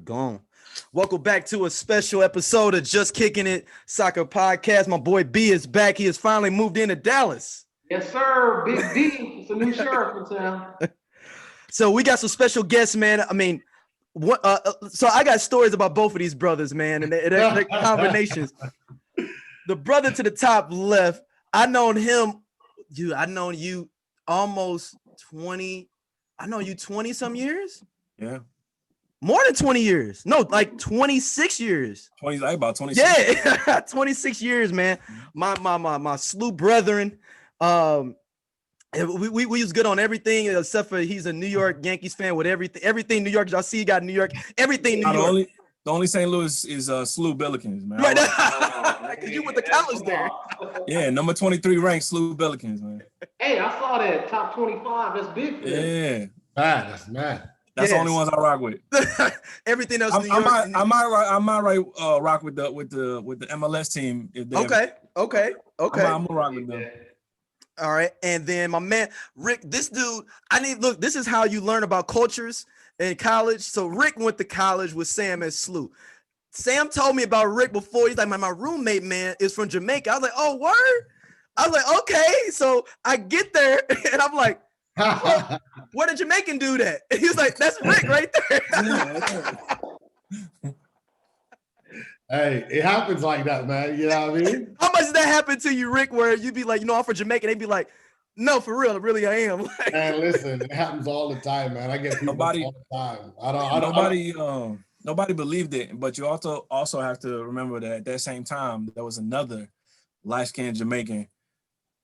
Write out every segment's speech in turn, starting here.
gone. Welcome back to a special episode of Just Kicking It Soccer Podcast. My boy B is back. He has finally moved into Dallas. Yes, sir. Big D. It's a new sheriff in town. So we got some special guests, man. I mean, so I got stories about both of these brothers, man, and their combinations. The brother to the top left, I known you almost 20. I know you 20 some years. Yeah. More than 20 years. No, like 26 years. 20, like about 26. Yeah, 26 years, man. My slew brethren. We was good on everything except for he's a New York Yankees fan with everything New York. Y'all see, he got New York. Everything New York. The only St. Louis is Slew Billikens, man. Right now, because you went to college there. Yeah, number 23 ranked Slew Billikens, man. Hey, I saw that top 25. That's big for them. Yeah, That's mad. that's the only ones I rock with. Everything else. I might rock with the MLS team. If they Okay. I'm gonna rock with them. All right, and then my man Rick, this dude, this is how you learn about cultures in college. So Rick went to college with Sam and Slew. Sam told me about Rick before. He's like, my roommate, man, is from Jamaica. I was like, oh, word? I was like, okay. So I get there, and I'm like, oh, where the Jamaican dude at? And he was like, that's Rick right there. Hey, it happens like that, man. You know what I mean? How much did that happen to you, Rick, where you'd be like, I'm from Jamaica, and they'd be like, no, for real, really I am. Man, listen, it happens all the time, man. I get people all the time. Nobody believed it, but you also have to remember that at that same time there was another light-skinned Jamaican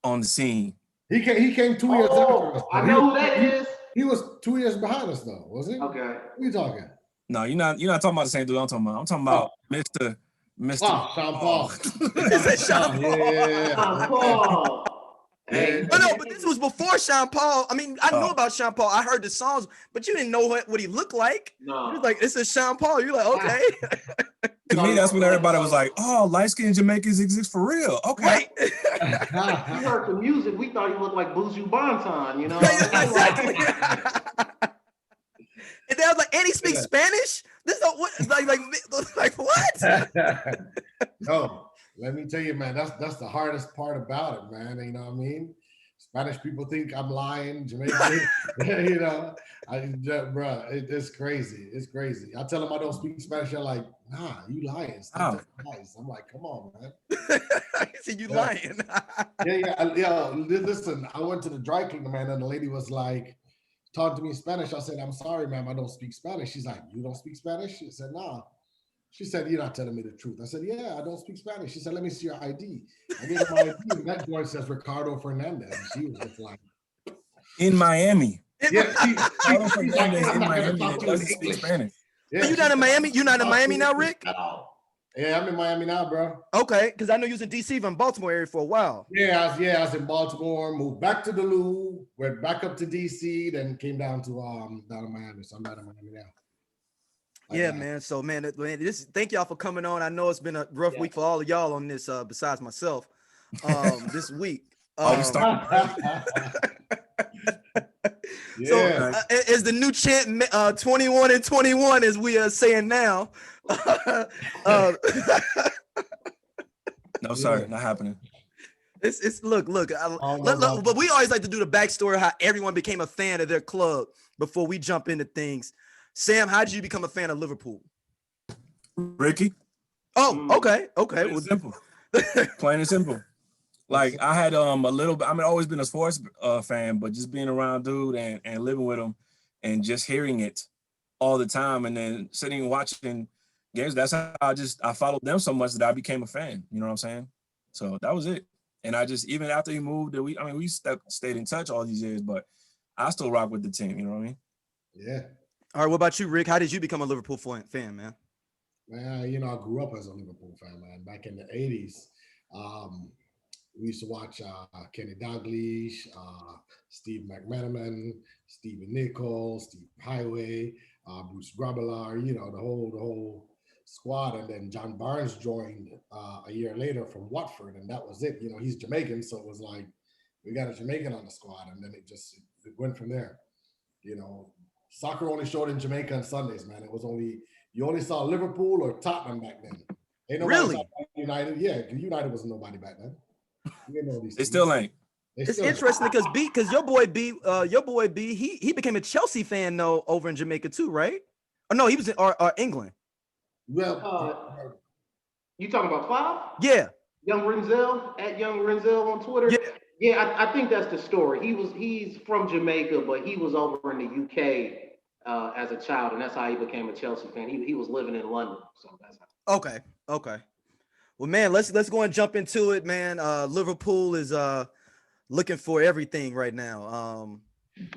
on the scene. He came 2 years after us. I know who that is. He was 2 years behind us, though, was he? Okay. Who you talking? No, you're not talking about the same dude I'm talking about. I'm talking about Mr. Oh, Sean Paul. He said Sean Paul. Yeah. Sean Paul. Hey, No, but this was before Sean Paul. I mean, I knew about Sean Paul. I heard the songs, but you didn't know what he looked like. No. He was like, this is Sean Paul. You're like, okay. To me, that's when everybody was like, oh, light-skinned Jamaicans exist for real. Okay. Right. you heard the music. We thought he looked like Buju Banton, you know? Exactly. And then I was like, and he speaks Spanish? This is like what? No. Let me tell you, man, that's the hardest part about it, man. You know what I mean? Spanish people think I'm lying. Jamaican, you know, bro, it's crazy. It's crazy. I tell them I don't speak Spanish. They're like, nah, you lying. Stop lies. I'm like, come on, man. I see you lying. yeah. Listen, I went to the dry cleaner, man, and the lady was like, talking to me in Spanish. I said, I'm sorry, ma'am, I don't speak Spanish. She's like, you don't speak Spanish? She said, nah. She said, you're not telling me the truth. I said, yeah, I don't speak Spanish. She said, let me see your ID. I gave her my ID, and that joint says Ricardo Fernandez. And she was just like, in Miami. Yeah, Ricardo Fernandez in Miami that doesn't speak Spanish. Yeah, you not in Miami? You're not in Miami now, Rick? Yeah, I'm in Miami now, bro. Okay, because I know you was in DC from Baltimore area for a while. I was in Baltimore, moved back to the Lou, went back up to DC, then came down to Miami. So I'm not in Miami now. Yeah, man. So, man, thank y'all for coming on. I know it's been a rough week for all of y'all on this, besides myself, this week. So, is the new chant 21 and 21, as we are saying now. No, sorry, not happening. It's look. But we always like to do the backstory of how everyone became a fan of their club before we jump into things. Sam, how did you become a fan of Liverpool? Ricky. Oh, okay. Plain and simple. Plain and simple. Like I had a little bit. I mean, always been a sports fan, but just being around dude and living with him and just hearing it all the time, and then sitting and watching games. That's how I followed them so much that I became a fan. You know what I'm saying? So that was it. And I just, even after he moved, we stayed in touch all these years, but I still rock with the team. You know what I mean? Yeah. All right, what about you, Rick? How did you become a Liverpool fan, man? Man, I grew up as a Liverpool fan, man. Back in the 80s, we used to watch Kenny Dalglish, Steve McManaman, Stephen Nichols, Steve Highway, Bruce Grobbelaar, the whole squad. And then John Barnes joined a year later from Watford, and that was it. He's Jamaican, so it was like, we got a Jamaican on the squad, and then it went from there. Soccer only showed in Jamaica on Sundays, man. It was only You only saw Liverpool or Tottenham back then. Ain't nobody Really? saw United. Yeah, United wasn't nobody back then. You didn't know these They teams. still ain't. It's interesting because your boy B, he became a Chelsea fan though over in Jamaica too, right? Oh no, he was in England. Well, you talking about Five? Yeah. Young Renzel at Young Renzel on Twitter. Yeah, I think that's the story. He's from Jamaica, but he was over in the UK as a child, and that's how he became a Chelsea fan. He was living in London, so that's how. Okay. Well, man, let's go and jump into it, man. Liverpool is looking for everything right now.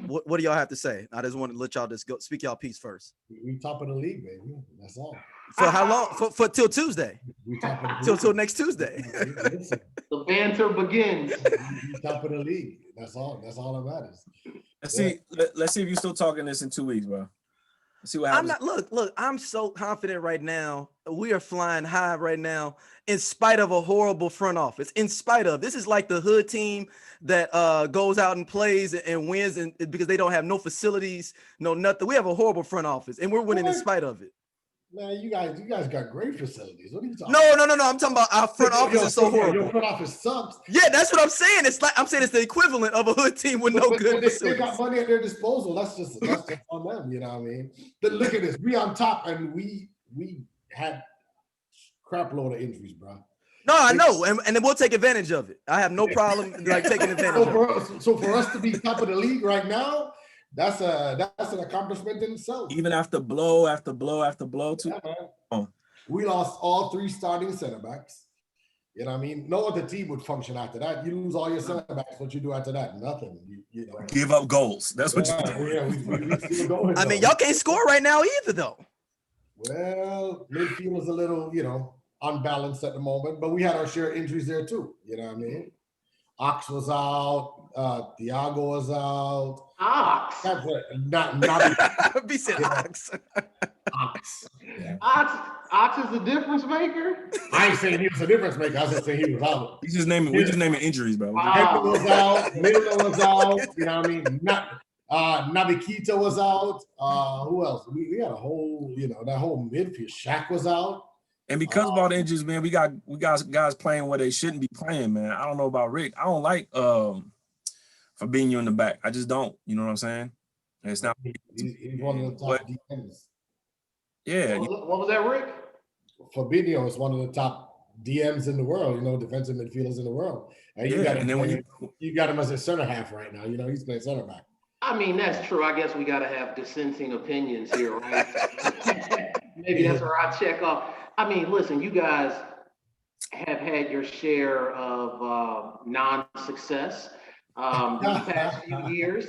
What do y'all have to say? I just want to let y'all just go speak y'all piece first. We top of the league, baby. That's all. For how long? For till Tuesday. We top of the Till next Tuesday. Listen, The banter begins. we top of the league. That's all. That's all that matters. Let's see if you're still talking this in 2 weeks, bro. Let's see what happens. Look, I'm so confident right now. We are flying high right now, in spite of a horrible front office. In spite of, this is like the hood team that goes out and plays and wins, and because they don't have no facilities, no nothing. We have a horrible front office, and we're winning in spite of it. Man, you guys got great facilities. What are you talking about? No. I'm talking about our front office is so horrible. Your front office sucks. Yeah, that's what I'm saying. It's like I'm saying it's the equivalent of a hood team with no good facilities. They got money at their disposal. That's just on them. You know what I mean? But look at this. We on top, and we had crap load of injuries, bro. No, I know, and then we'll take advantage of it. I have no problem like taking advantage of it. So for us to be top of the league right now, that's an accomplishment in itself. Even after blow after blow after blow, too. Yeah, we lost all 3 starting center backs. You know what I mean? No other team would function after that. You lose all your center backs. What you do after that? Nothing. You know. Give up goals. That's what you do. Yeah, we still going. I mean, y'all can't score right now either, though. Well, midfield is a little, unbalanced at the moment, but we had our share of injuries there too. You know what I mean? Ox was out. Thiago was out. Ox. That's it. Not Be said Ox. Ox. Yeah. Ox is the difference maker. I ain't saying he was a difference maker. I was just saying he was out. We just naming injuries, bro. Kepa was out. Milner was out. You know what I mean? Nabikita was out. Who else? We got a whole, that whole midfield. Shaq was out. And because of all the injuries, man, we got guys playing where they shouldn't be playing, man. I don't know about Rick. I don't like Fabinho in the back. I just don't. You know what I'm saying? And it's not. He's one of the top DMs. Yeah. What was that, Rick? Fabinho is one of the top DMs in the world. Defensive midfielders in the world. And you got him as a center half right now. He's playing center back. I mean, that's true. I guess we got to have dissenting opinions here, right? Maybe that's where I check off. I mean, listen, you guys have had your share of non-success these past few years.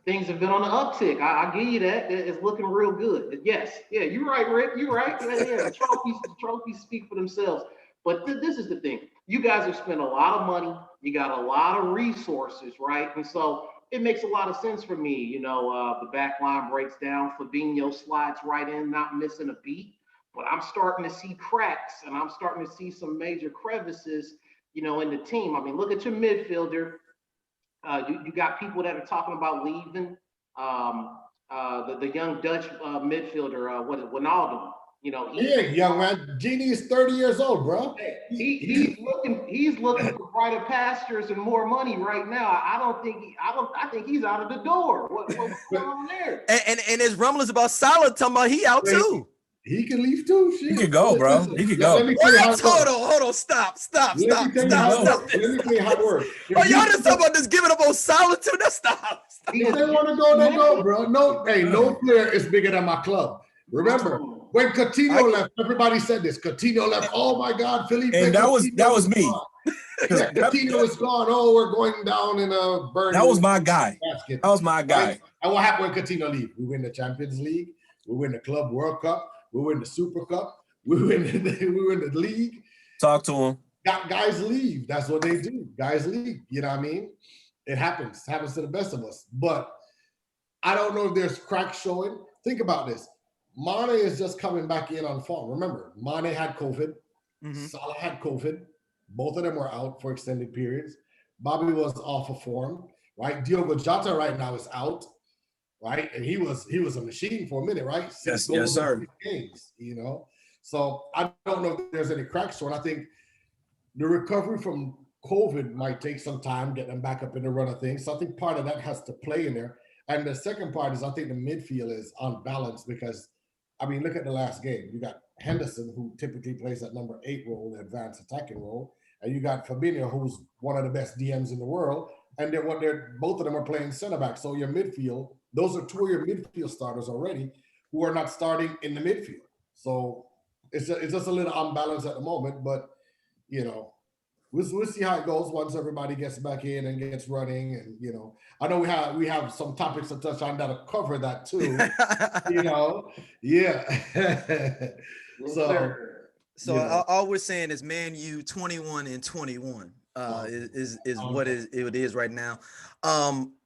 Things have been on the uptick. I give you that. It's looking real good. Yes. Yeah, you're right, Rick. You're right. Yeah. The trophies speak for themselves. But this is the thing. You guys have spent a lot of money. You got a lot of resources, right? And so it makes a lot of sense for me. The back line breaks down. Fabinho slides right in, not missing a beat. But I'm starting to see cracks, and I'm starting to see some major crevices, in the team. I mean, look at your midfielder. You got people that are talking about leaving. The young Dutch midfielder, Wijnaldum. He ain't young, man. Genie is 30 years old, bro. He's looking for brighter pastures and more money right now. I think he's out of the door. What's going on there? And there's rumblings about Salah talking about he out too. He can leave too. Shit. He could go, bro. He could go. Hold on. Stop. Let me tell you how it works. Oh, y'all just talking about just giving up on Salah too? Now stop. If they want to go, they go, bro. No player is bigger than my club. Remember, when Coutinho left, everybody said this. Coutinho left. Oh my God, Philippe. And that was me. Yeah, Coutinho is gone. Oh, we're going down in a burn. That was my guy. Basket. That was my guy. Right? And what happened when Coutinho leave? We win the Champions League. We win the Club World Cup. We win the Super Cup. We win the league. Talk to him. Guys leave. That's what they do. Guys leave. You know what I mean? It happens. It happens to the best of us. But I don't know if there's cracks showing. Think about this. Mane is just coming back in on form. Remember, Mane had COVID. Mm-hmm. Salah had COVID. Both of them were out for extended periods. Bobby was off of form, right? Diogo Jota right now is out. right? And he was a machine for a minute, right? Yes, Six goals in sir. 6 games, So I don't know if there's any cracks. And I think the recovery from COVID might take some time, get them back up in the run of things. So I think part of that has to play in there. And the second part is I think the midfield is unbalanced because, I mean, look at the last game. You got Henderson, who typically plays that number 8 role, the advanced attacking role. And you got Fabinho, who's one of the best DMs in the world. And both of them are playing center back. So your midfield, those are 2 of your midfield starters already who are not starting in the midfield. So it's just a little unbalanced at the moment. But, we'll see how it goes once everybody gets back in and gets running. And, I know we have some topics to touch on that'll cover that too. Yeah. So all we're saying is Man U 21 and 21 is what it is right now.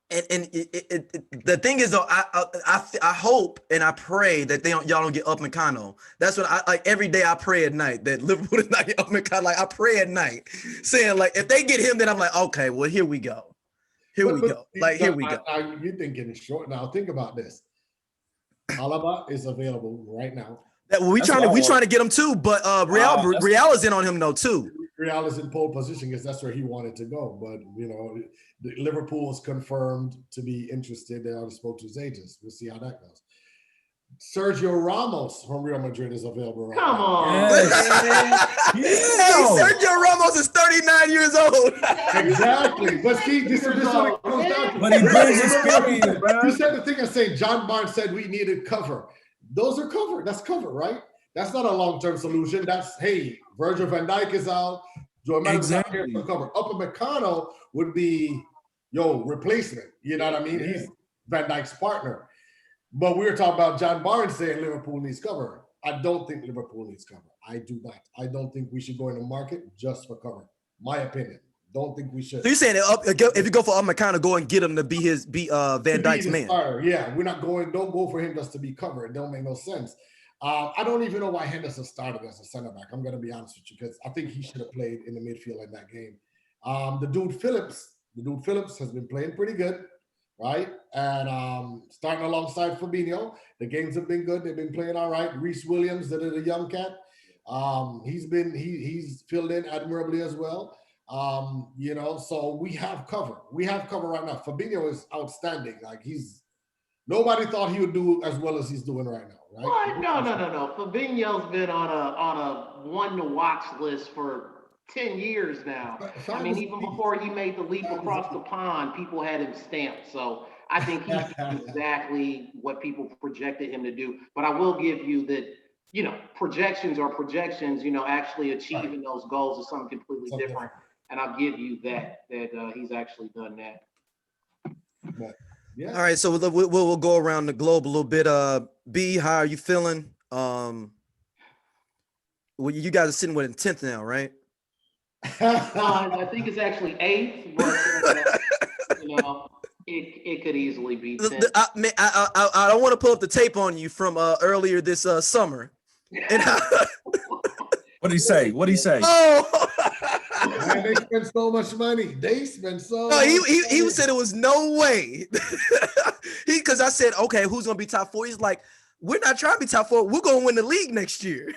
The thing is though, I hope and I pray that y'all don't get Upamecano. That's what I like. Every day I pray at night that Liverpool does not get Upamecano. Like I pray at night, saying like if they get him, then I'm like, okay, well here we go. Here we go. You're thinking short now. Think about this. Alaba is available right now. We trying to get him too, but Real is in on him though too. Real is in pole position because that's where he wanted to go. But Liverpool is confirmed to be interested. They already spoke to his agents. We'll see how that goes. Sergio Ramos from Real Madrid is available right Come now. on. Sergio Ramos is 39 years old. Exactly. But see, this is what it comes down to. But he brings experience, bro. You said the thing I say, John Barnes said we needed cover. Those are covered. That's covered, right? That's not a long-term solution. That's, hey, Virgil van Dijk is out. Joe Matip's out here for cover. Upamecano would be, replacement. You know what I mean? Yeah. He's Van Dijk's partner. But we were talking about John Barnes saying Liverpool needs cover. I don't think Liverpool needs cover. I do not. I don't think we should go in the market just for cover. My opinion. Don't think we should. So you're saying if you go for Upamecano, go and get him to be Van Dijk's man. Yeah, we're not going. Don't go for him just to be covered. It don't make no sense. I don't even know why Henderson started as a center back. I'm going to be honest with you because I think he should have played in the midfield in that game. The dude Phillips has been playing pretty good, right? And starting alongside Fabinho, the games have been good. They've been playing all right. Reece Williams, the young cat, he's filled in admirably as well. So we have cover. We have cover right now. Fabinho is outstanding. Like nobody thought he would do as well as he's doing right now, right? What? No. Fabinho's been on a one to watch list for 10 years now. I mean, even before he made the leap across the pond, people had him stamped. So I think he's exactly what people projected him to do. But I will give you that, projections are projections, actually achieving those goals is something completely different. And I'll give you that he's actually done that. But, yeah. All right, so we'll go around the globe a little bit. B, how are you feeling? Well, you guys are sitting with 10th now, right? I think it's actually 8th, but it could easily be 10th. I don't want to pull up the tape on you from earlier this summer. What did he say? Oh. Man, they spend so much money. He said it was no way. Because I said, okay, who's gonna be top 4? He's like, we're not trying to be top 4. We're gonna win the league next year.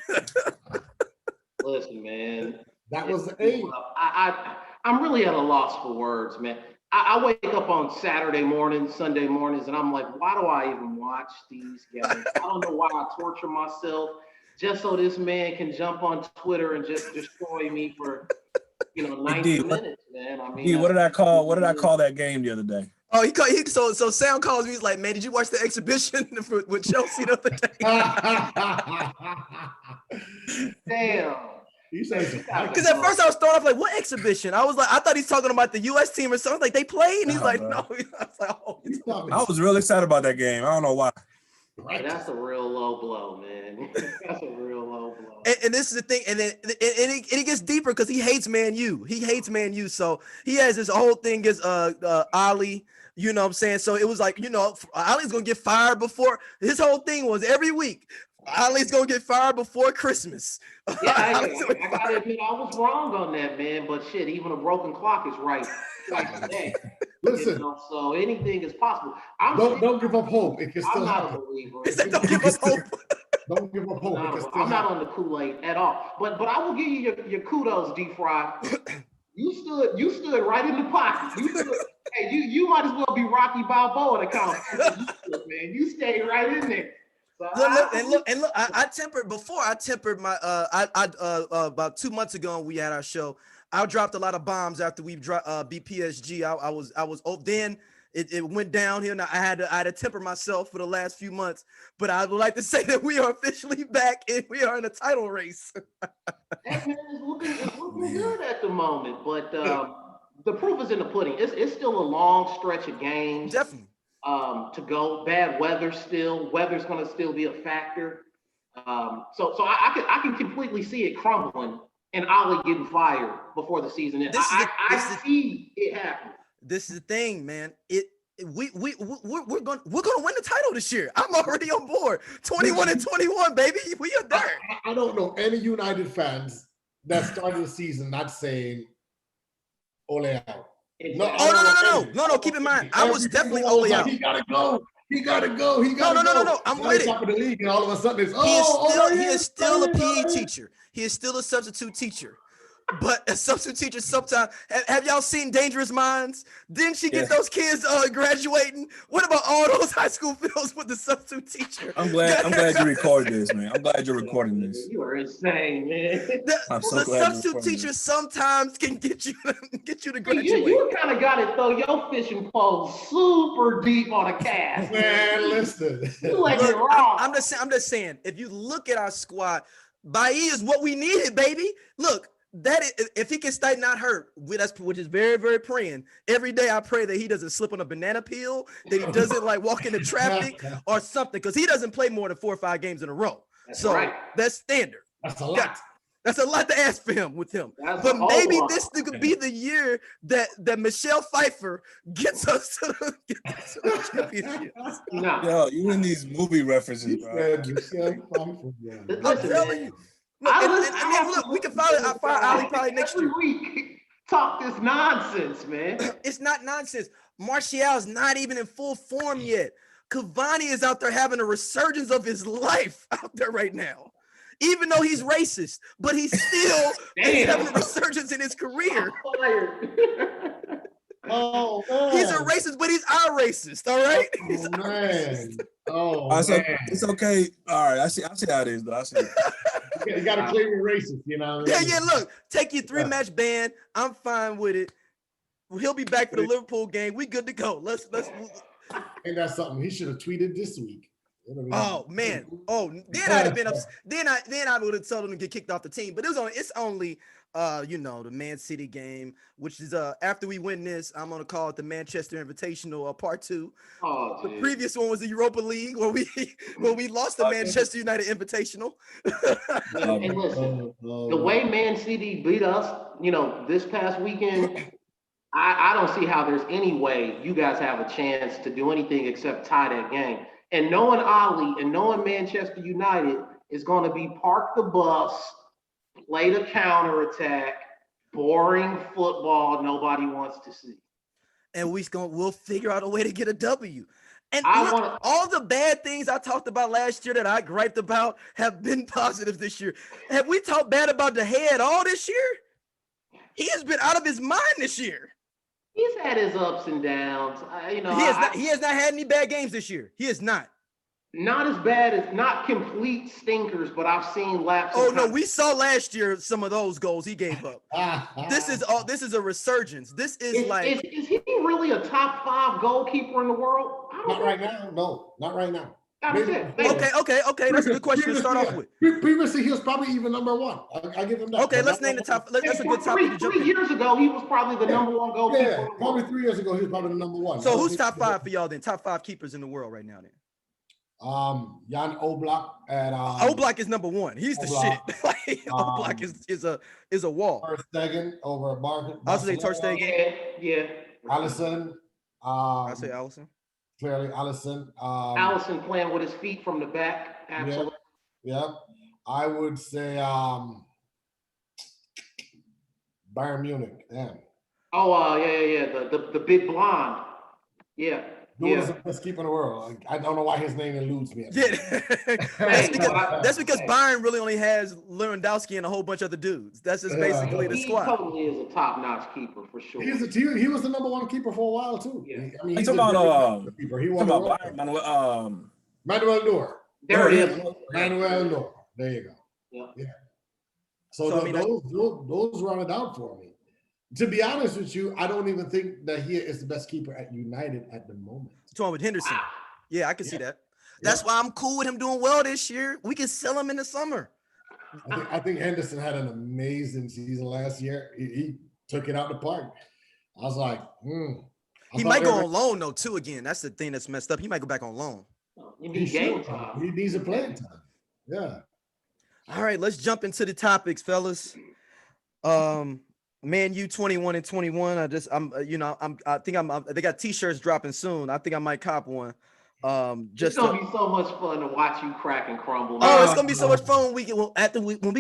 Listen, man. That was the aim. I'm really at a loss for words, man. I wake up on Saturday mornings, Sunday mornings, and I'm like, why do I even watch these guys? I don't know why I torture myself just so this man can jump on Twitter and just destroy me for 90 minutes, man. I mean, what did I call that game the other day? Oh, so Sam calls me. He's like, man, did you watch the exhibition with Chelsea the other day? Damn. Because at first I was throwing off like, what exhibition? I thought he's talking about the U.S. team or something. Like they played, and he's like, no. I was like, oh. I was real excited about that game. I don't know why. Right. That's a real low blow, man. That's a real low blow. And this is the thing, and then it gets deeper because he hates Man U. He hates Man U, so he has this whole thing against Ali. You know what I'm saying? So it was like, Ali's gonna get fired before. His whole thing was every week, Ali's gonna get fired before Christmas. Yeah, I gotta admit, I was wrong on that, man. But shit, even a broken clock is right. Like today. Listen, so anything is possible. Don't give up hope. It can still happen. I'm not a believer. Don't give up hope. Don't give up hope. I'm not on the Kool-Aid at all. But I will give you your kudos, D-Fry. You stood right in the pocket. Hey, you might as well be Rocky Balboa to count. Man, you stayed right in there. So look, I tempered my about 2 months ago when we had our show. I dropped a lot of bombs after we beat PSG. I was then it went downhill. Now I had to temper myself for the last few months, but I would like to say that we are officially back and we are in a title race. That man is looking good at the moment, but the proof is in the pudding. It's still a long stretch of games. Definitely. To go. Bad weather still. Weather's going to still be a factor. So I can completely see it crumbling and Ollie getting fired before the season ends. I see it happening. This is the thing, man. We're gonna win the title this year. I'm already on board. 21-21, baby. We are there. I don't know any United fans that started the season not saying Ole out. No. Keep in mind, I was definitely Ole out. He gotta go. No. I'm with it. Top of the league, and all of a sudden it's he is still a PE teacher. He is still a substitute teacher. But a substitute teacher sometimes, have y'all seen Dangerous Minds? Didn't she get those kids graduating? What about all those high school films with the substitute teacher? I'm glad you recorded this, man. I'm glad you're recording this. You are insane, man. The substitute teacher sometimes can get you to graduate. You kind of got to throw your fishing pole super deep on a cast. Man, listen. You like it wrong. I'm just saying, if you look at our squad, Bailly is what we needed, baby. Look. If he can stay not hurt, which is very, very praying. Every day I pray that he doesn't slip on a banana peel, that he doesn't walk into traffic or something, because he doesn't play more than 4 or 5 games in a row. That's standard. That's a lot. That's a lot to ask for him with him. But maybe this could be the year that Michelle Pfeiffer gets us to the championships. No. Yo, you in these movie references, bro. I'm telling you. Look, we can fire Ali probably next year. Every week, talk this nonsense, man. It's not nonsense. Martial's not even in full form yet. Cavani is out there having a resurgence of his life out there right now. Even though he's racist, but he's still having a resurgence in his career. Oh, man. He's a racist, but he's our racist, all right? Oh, man. Oh, man. Man. It's okay. All right, I see how it is, though. I see it. You got to claim you're racist, you know what I mean? Yeah, look, take your 3-match ban. I'm fine with it. He'll be back for the Liverpool game. We good to go. Let's. Ain't that something? He should have tweeted this week. Oh man! Oh, then I'd have been upset. Then I would have told him to get kicked off the team. But it's only the Man City game, which is after we win this, I'm gonna call it the Manchester Invitational Part 2. Oh, the previous one was the Europa League where we lost the Manchester United Invitational. And listen, the way Man City beat us, this past weekend, I don't see how there's any way you guys have a chance to do anything except tie that game. And knowing Ollie and knowing Manchester United is going to be park the bus, play the counterattack, boring football nobody wants to see. And we'll figure out a way to get a W. And all the bad things I talked about last year that I griped about have been positive this year. Have we talked bad about De Gea at all this year? He has been out of his mind this year. He's had his ups and downs. He has not had any bad games this year. He has not. Not as bad as, not complete stinkers, but I've seen lapses. Oh no, we saw last year some of those goals he gave up. This is a resurgence. This is is he really a top 5 goalkeeper in the world? Not right now. No, not right now. Okay. That's a good question to start off with. Previously, he was probably even number 1. I give him that. Okay, let's name the top. That's a good topic to jump in. 3 years ago, he was probably the number 1 goalkeeper. Yeah, probably 3 years ago, he was probably the number 1. So who's top 5 for y'all then? Top 5 keepers in the world right now then? Jan Oblak and Oblak is number 1. He's the shit. Oblak is a wall. Ter Stegen over Barca. I was say Ter Stegen. Yeah. Alisson. I say Alisson. Clearly, Alisson. Alisson playing with his feet from the back. Absolutely. Yeah. I would say Bayern Munich. Damn. Oh, yeah. The big blonde. Yeah. Dude is the best keeper in the world. I don't know why his name eludes me. Yeah, Hey, that's because Bayern really only has Lewandowski and a whole bunch of other dudes. That's just basically the he squad. totally is a top-notch keeper for sure. He was the number one keeper for a while too. Yeah. I mean, He's he's talking about keeper. He won the World Cup. Manuel Neuer. There it is. Manuel Neuer. There you go. Yeah. So those run it out for me. To be honest with you, I don't even think that he is the best keeper at United at the moment. Talking with Henderson. Yeah, I can see that. That's why I'm cool with him doing well this year. We can sell him in the summer. I think Henderson had an amazing season last year. He took it out the park. I was like, He might go on loan though too. Again, that's the thing that's messed up. He might go back on loan. You need game time. He needs a playing time. Yeah. All right, let's jump into the topics, fellas. Man, U-21 they got t-shirts dropping soon. I think I might cop one. It's gonna be so much fun to watch you crack and crumble. Oh, it's gonna be so much fun when we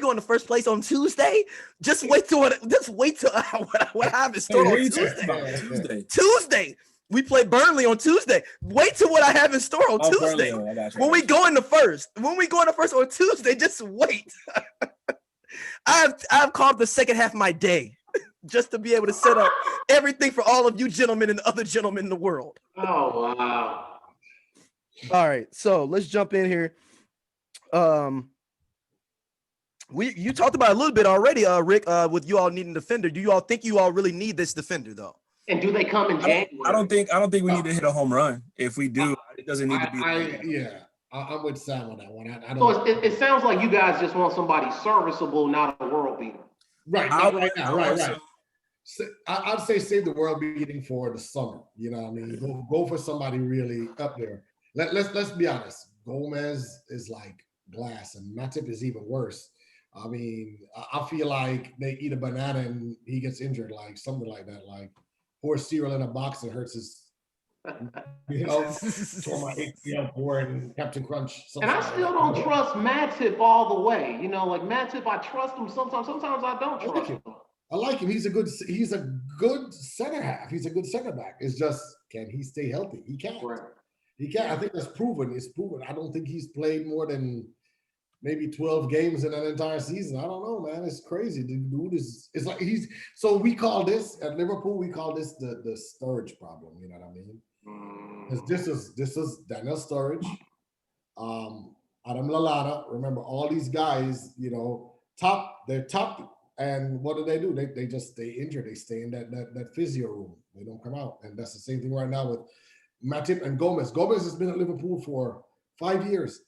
go in the first place on Tuesday. Just wait till what I have in store on Tuesday. Tuesday. We play Burnley on Tuesday. Wait till what I have in store on Tuesday. When we go in the first on Tuesday, just wait. I've called the second half of my day just to be able to set up everything for all of you gentlemen and the other gentlemen in the world. Oh, wow. All right, so let's jump in here. You talked about it a little bit already, Rick, with you all needing a defender. Do you all think you all really need this defender though? And do they come in January? I don't think we need to hit a home run. If we do, it doesn't need to be. I'm with Sam on that one. I don't. So it sounds like you guys just want somebody serviceable, not a world beater. Right. I'd say save the world beating for the summer. You know what I mean? Go for somebody really up there. Let's be honest. Gomez is like glass, and Matip is even worse. I mean, I feel like they eat a banana and he gets injured, like something like that. Like pour cereal in a box and hurts his. For my ACL for and Captain Crunch. And I still don't trust Matip all the way. Like Matip, I trust him sometimes. Sometimes I don't trust him. I like him. He's a good center half. He's a good center back. It's just, can he stay healthy? He can't. Right. He can't. I think that's proven. It's proven. I don't think he's played more than maybe 12 games in an entire season. I don't know, man. It's crazy. The dude it's like so we call this at Liverpool, we call this the Sturridge problem. You know what I mean? This is Daniel Sturridge, Adam Lallana. Remember, all these guys, they're top, and what do? They just stay injured. They stay in that physio room. They don't come out, and that's the same thing right now with Matip and Gomez. Gomez has been at Liverpool for 5 years,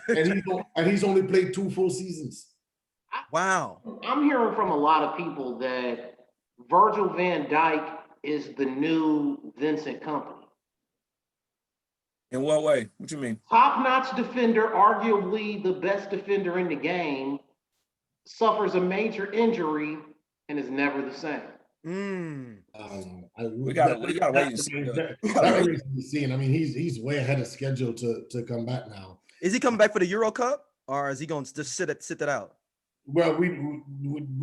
and he's only played 2 full seasons. Wow. I'm hearing from a lot of people that Virgil van Dijk is the new Vincent Kompany. In what way? What you mean? Top-notch defender, arguably the best defender in the game, suffers a major injury and is never the same. We got to wait and see. That remains to be seen. I mean, he's way ahead of schedule to come back now. Is he coming back for the Euro Cup, or is he going to just sit that out? Well, we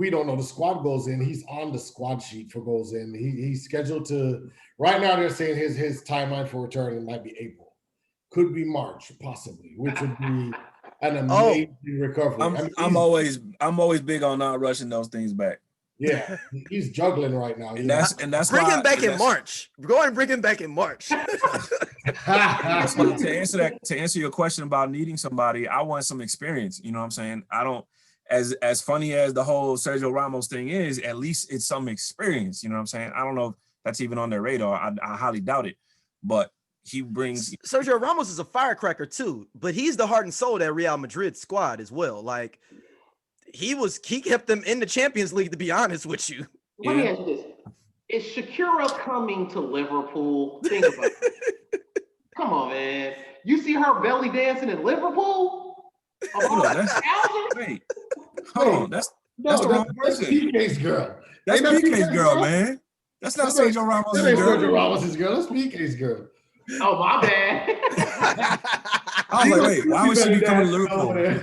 don't know. The squad goes in. He's on the squad sheet for goes in. He's scheduled to. Right now, they're saying his timeline for return might be April, could be March, possibly, which would be an amazing recovery. I'm always big on not rushing those things back. Yeah, he's juggling right now. And that's bring why, him back in March. Go ahead and bring him back in March. That's why, to answer your question about needing somebody, I want some experience. You know what I'm saying? I don't. As funny as the whole Sergio Ramos thing is, at least it's some experience. You know what I'm saying? I don't know if that's even on their radar. I highly doubt it. But he brings. Sergio Ramos is a firecracker too, but he's the heart and soul of that Real Madrid squad as well. Like he kept them in the Champions League, to be honest with you. Let me ask you this. Is Shakira coming to Liverpool? Think about it. Come on, man. You see her belly dancing in Liverpool? Wait. Hold on, that's the wrong person. PK's girl. That's PK's girl, man. That's not Sergio Ramos' girl. That ain't Sergio Ramos' girl. That's PK's girl. Oh, my bad. I was like, wait, why would she be coming to Liverpool? I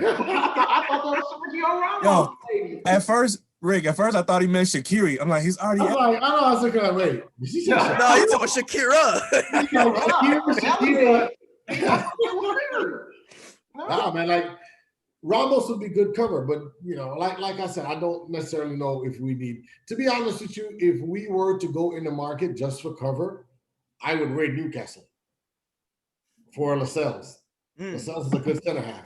thought that was Sergio Ramos. Yo, Rick, at first I thought he meant Shaqiri. I'm like, he's already. I know. I was looking at wait. Did she say No, you talking about Shakira. Shakira. No. Nah, man, like Ramos would be good cover, but like I said, I don't necessarily know if we need. To be honest with you, if we were to go in the market just for cover, I would rate Newcastle for Lascelles. Lascelles is a good center half.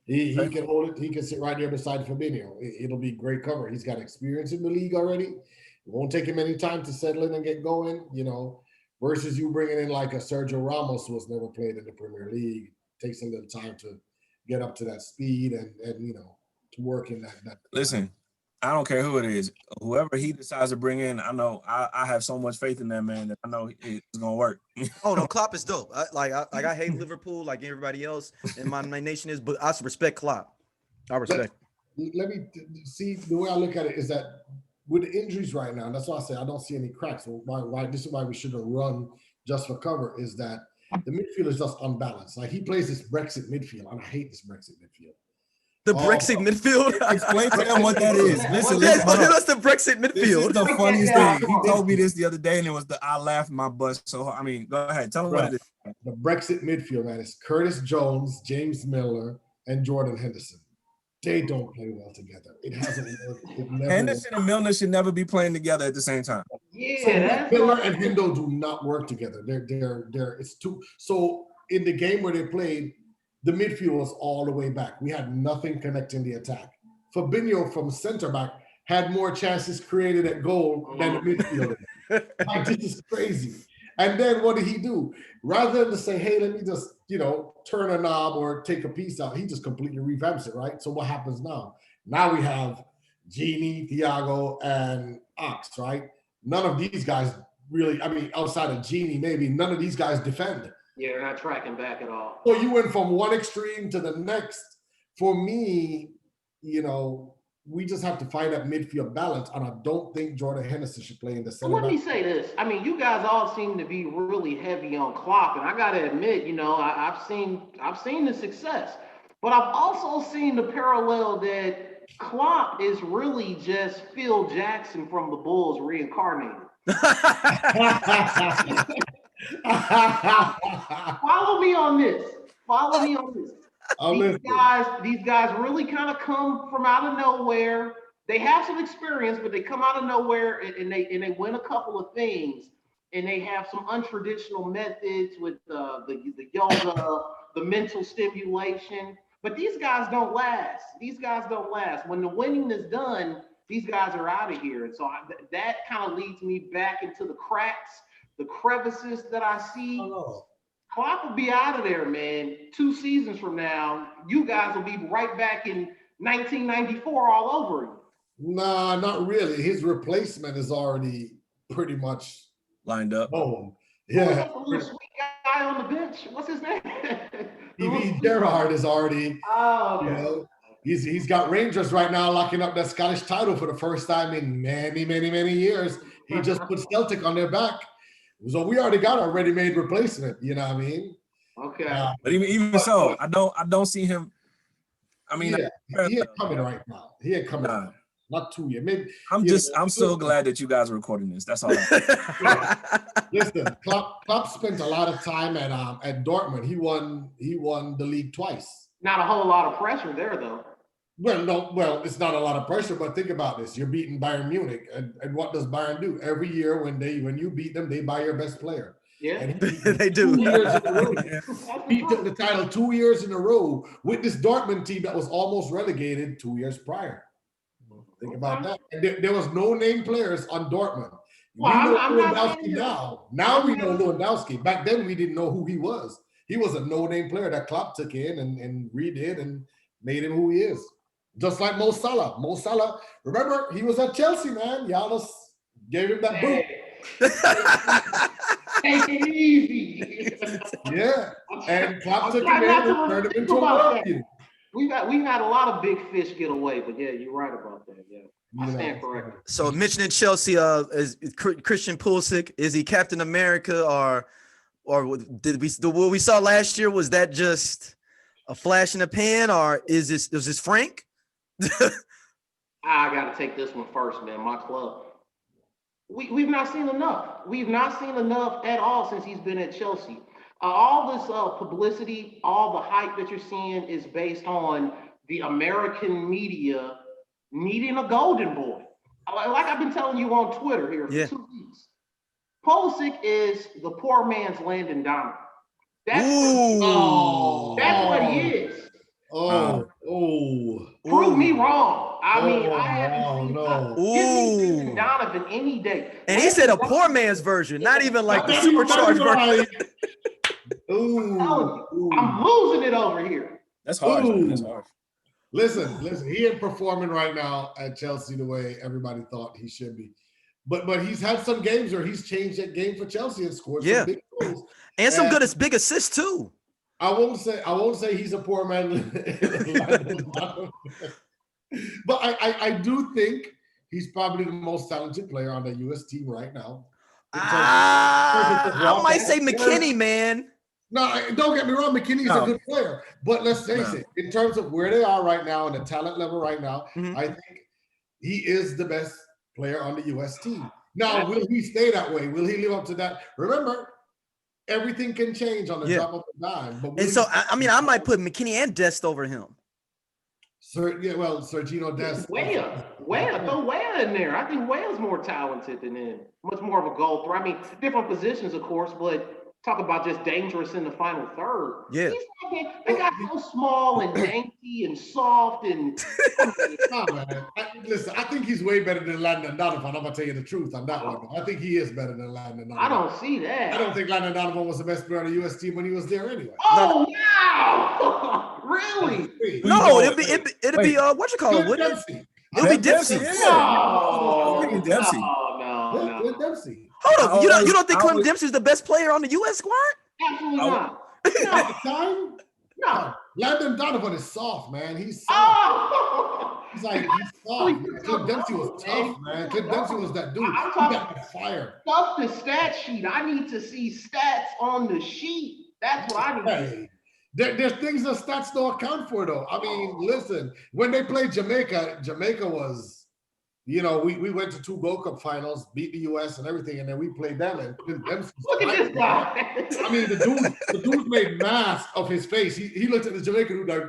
He can hold it. He can sit right there beside Fabinho. It'll be great cover. He's got experience in the league already. It won't take him any time to settle in and get going. Versus you bringing in like a Sergio Ramos who has never played in the Premier League. Takes a little time to get up to that speed and to work in that. Listen, I don't care who it is. Whoever he decides to bring in, I know I have so much faith in that man that I know it's gonna work. Oh no, Klopp is dope. I hate Liverpool like everybody else in my nation is, but I respect Klopp. I respect. Let me see, the way I look at it is that with the injuries right now, and that's why I say I don't see any cracks. Why this is why we shouldn't run just for cover is that the midfield is just unbalanced. Like he plays this Brexit midfield, and I hate this Brexit midfield. The Brexit midfield. Explain to them what that is. Listen, that's the Brexit midfield. This is the funniest thing. He told me this the other day, and it was I laughed my butt. So I mean, go ahead, tell them what it is. The Brexit midfield, man, is Curtis Jones, James Miller, and Jordan Henderson. They don't play well together. It hasn't worked. Henderson and Milner should never be playing together at the same time. Yeah, so Miller and Hendo do not work together. They're it's too. So in the game where they played, the midfield was all the way back. We had nothing connecting the attack. Fabinho from center back had more chances created at goal than the midfielder. Like, this is crazy. And then what did he do? Rather than to say, hey, let me just, turn a knob or take a piece out, he just completely revamps it, right? So what happens now? Now we have Gini, Thiago, and Ox, right? None of these guys really, outside of Gini, maybe none of these guys defend. Yeah, they're not tracking back at all. So you went from one extreme to the next. For me, we just have to find that midfield balance, and I don't think Jordan Henderson should play in the center. Let me say this. You guys all seem to be really heavy on Klopp, and I gotta admit, I've seen the success, but I've also seen the parallel that Klopp is really just Phil Jackson from the Bulls reincarnated. Follow me on this. These guys really kind of come from out of nowhere. They have some experience, but they come out of nowhere and they win a couple of things. And they have some untraditional methods with the yoga, the mental stimulation. But these guys don't last. When the winning is done, these guys are out of here. And so that kind of leads me back into the cracks, the crevices that I see. Klopp will be out of there, man. 2 seasons from now, you guys will be right back in 1994 all over again. Nah, not really. His replacement is already pretty much lined up. Oh, yeah. The little sweet guy on the bench. What's his name? E.V. Gerrard is already. Oh, okay. He's got Rangers right now locking up that Scottish title for the first time in many, many, many years. He just put Celtic on their back. So we already got our ready-made replacement. You know what I mean? Okay. But even so, I don't see him. He ain't coming right now. He ain't coming. Nah. Not 2 years. Maybe. I'm so glad that you guys are recording this. That's all. Listen, Klopp spent a lot of time at Dortmund. He won the league twice. Not a whole lot of pressure there, though. Well, it's not a lot of pressure, but think about this. You're beating Bayern Munich, and what does Bayern do? Every year when you beat them, they buy your best player. Yeah, and they do. 2 years in a row. He took the title 2 years in a row with this Dortmund team that was almost relegated 2 years prior. Think about that. And there was no name players on Dortmund. Well, we know Lewandowski now. Now we know Lewandowski. Back then we didn't know who he was. He was a no-name player that Klopp took in and redid and made him who he is. Just like Mo Salah. Mo Salah, remember, he was at Chelsea, man. Giannis gave him that boot. Take it easy. Yeah. And Klopp took him in and turned him into a world beater. We've had a lot of big fish get away, but yeah, you're right about that. Yeah, I stand corrected. So mentioning Chelsea, is Christian Pulisic, is he Captain America or what we saw last year? Was that just a flash in the pan, or was this Frank? I got to take this one first, man. My club. We've not seen enough. We've not seen enough at all since he's been at Chelsea. All this publicity, all the hype that you're seeing is based on the American media needing a golden boy. Like I've been telling you on Twitter here for 2 weeks. Pulisic is the poor man's Landon Donovan. That's what he is. Prove me wrong. I mean, I haven't seen give me Donovan any day. And he said a poor man's version, not even like the supercharged version. I'm losing it over here. That's harsh. That's harsh. Listen, he ain't performing right now at Chelsea the way everybody thought he should be. But he's had some games where he's changed that game for Chelsea and scored some big goals. And some good big assists too. I won't say he's a poor man. But I do think he's probably the most talented player on the US team right now. I might say McKinney, man. No, don't get me wrong. McKinney's a good player. But let's face it, in terms of where they are right now and the talent level right now, I think he is the best player on the US team. Now, will he stay that way? Will he live up to that? Remember, everything can change on the drop of a dime. But and so, I mean, I might put McKinney and Dest over him. Sergino Dest. Throw Weah in there. I think Weah's more talented than him. Much more of a goal threat. I mean, different positions, of course, but talk about just dangerous in the final third. Yeah. They got so small and dainty and soft and. Man. Listen, I think he's way better than Landon Donovan. I'm gonna tell you the truth on that one. I think he is better than Landon Donovan. I don't see that. I don't think Landon Donovan was the best player on the US team when he was there anyway. Oh wow! Really? No, it'd be what you call it? Dempsey. It'll be Dempsey. No, Dempsey. No. Dempsey. Hold on, you don't think Clinton Dempsey's the best player on the US squad? Absolutely not. At the time? No. Landon Donovan is soft, man. He's soft. He's soft. Clint Dempsey was tough, man. Clint Dempsey was that dude. I'm talking about fire. Stuff the stat sheet. I need to see stats on the sheet. That's what I need to see. There's things that stats don't account for, though. I mean, listen, when they played Jamaica was, we went to 2 Gold Cup finals, beat the US and everything, and then we played them. And look at this guy. I mean, the dude made masks of his face. He looked at the Jamaican dude like,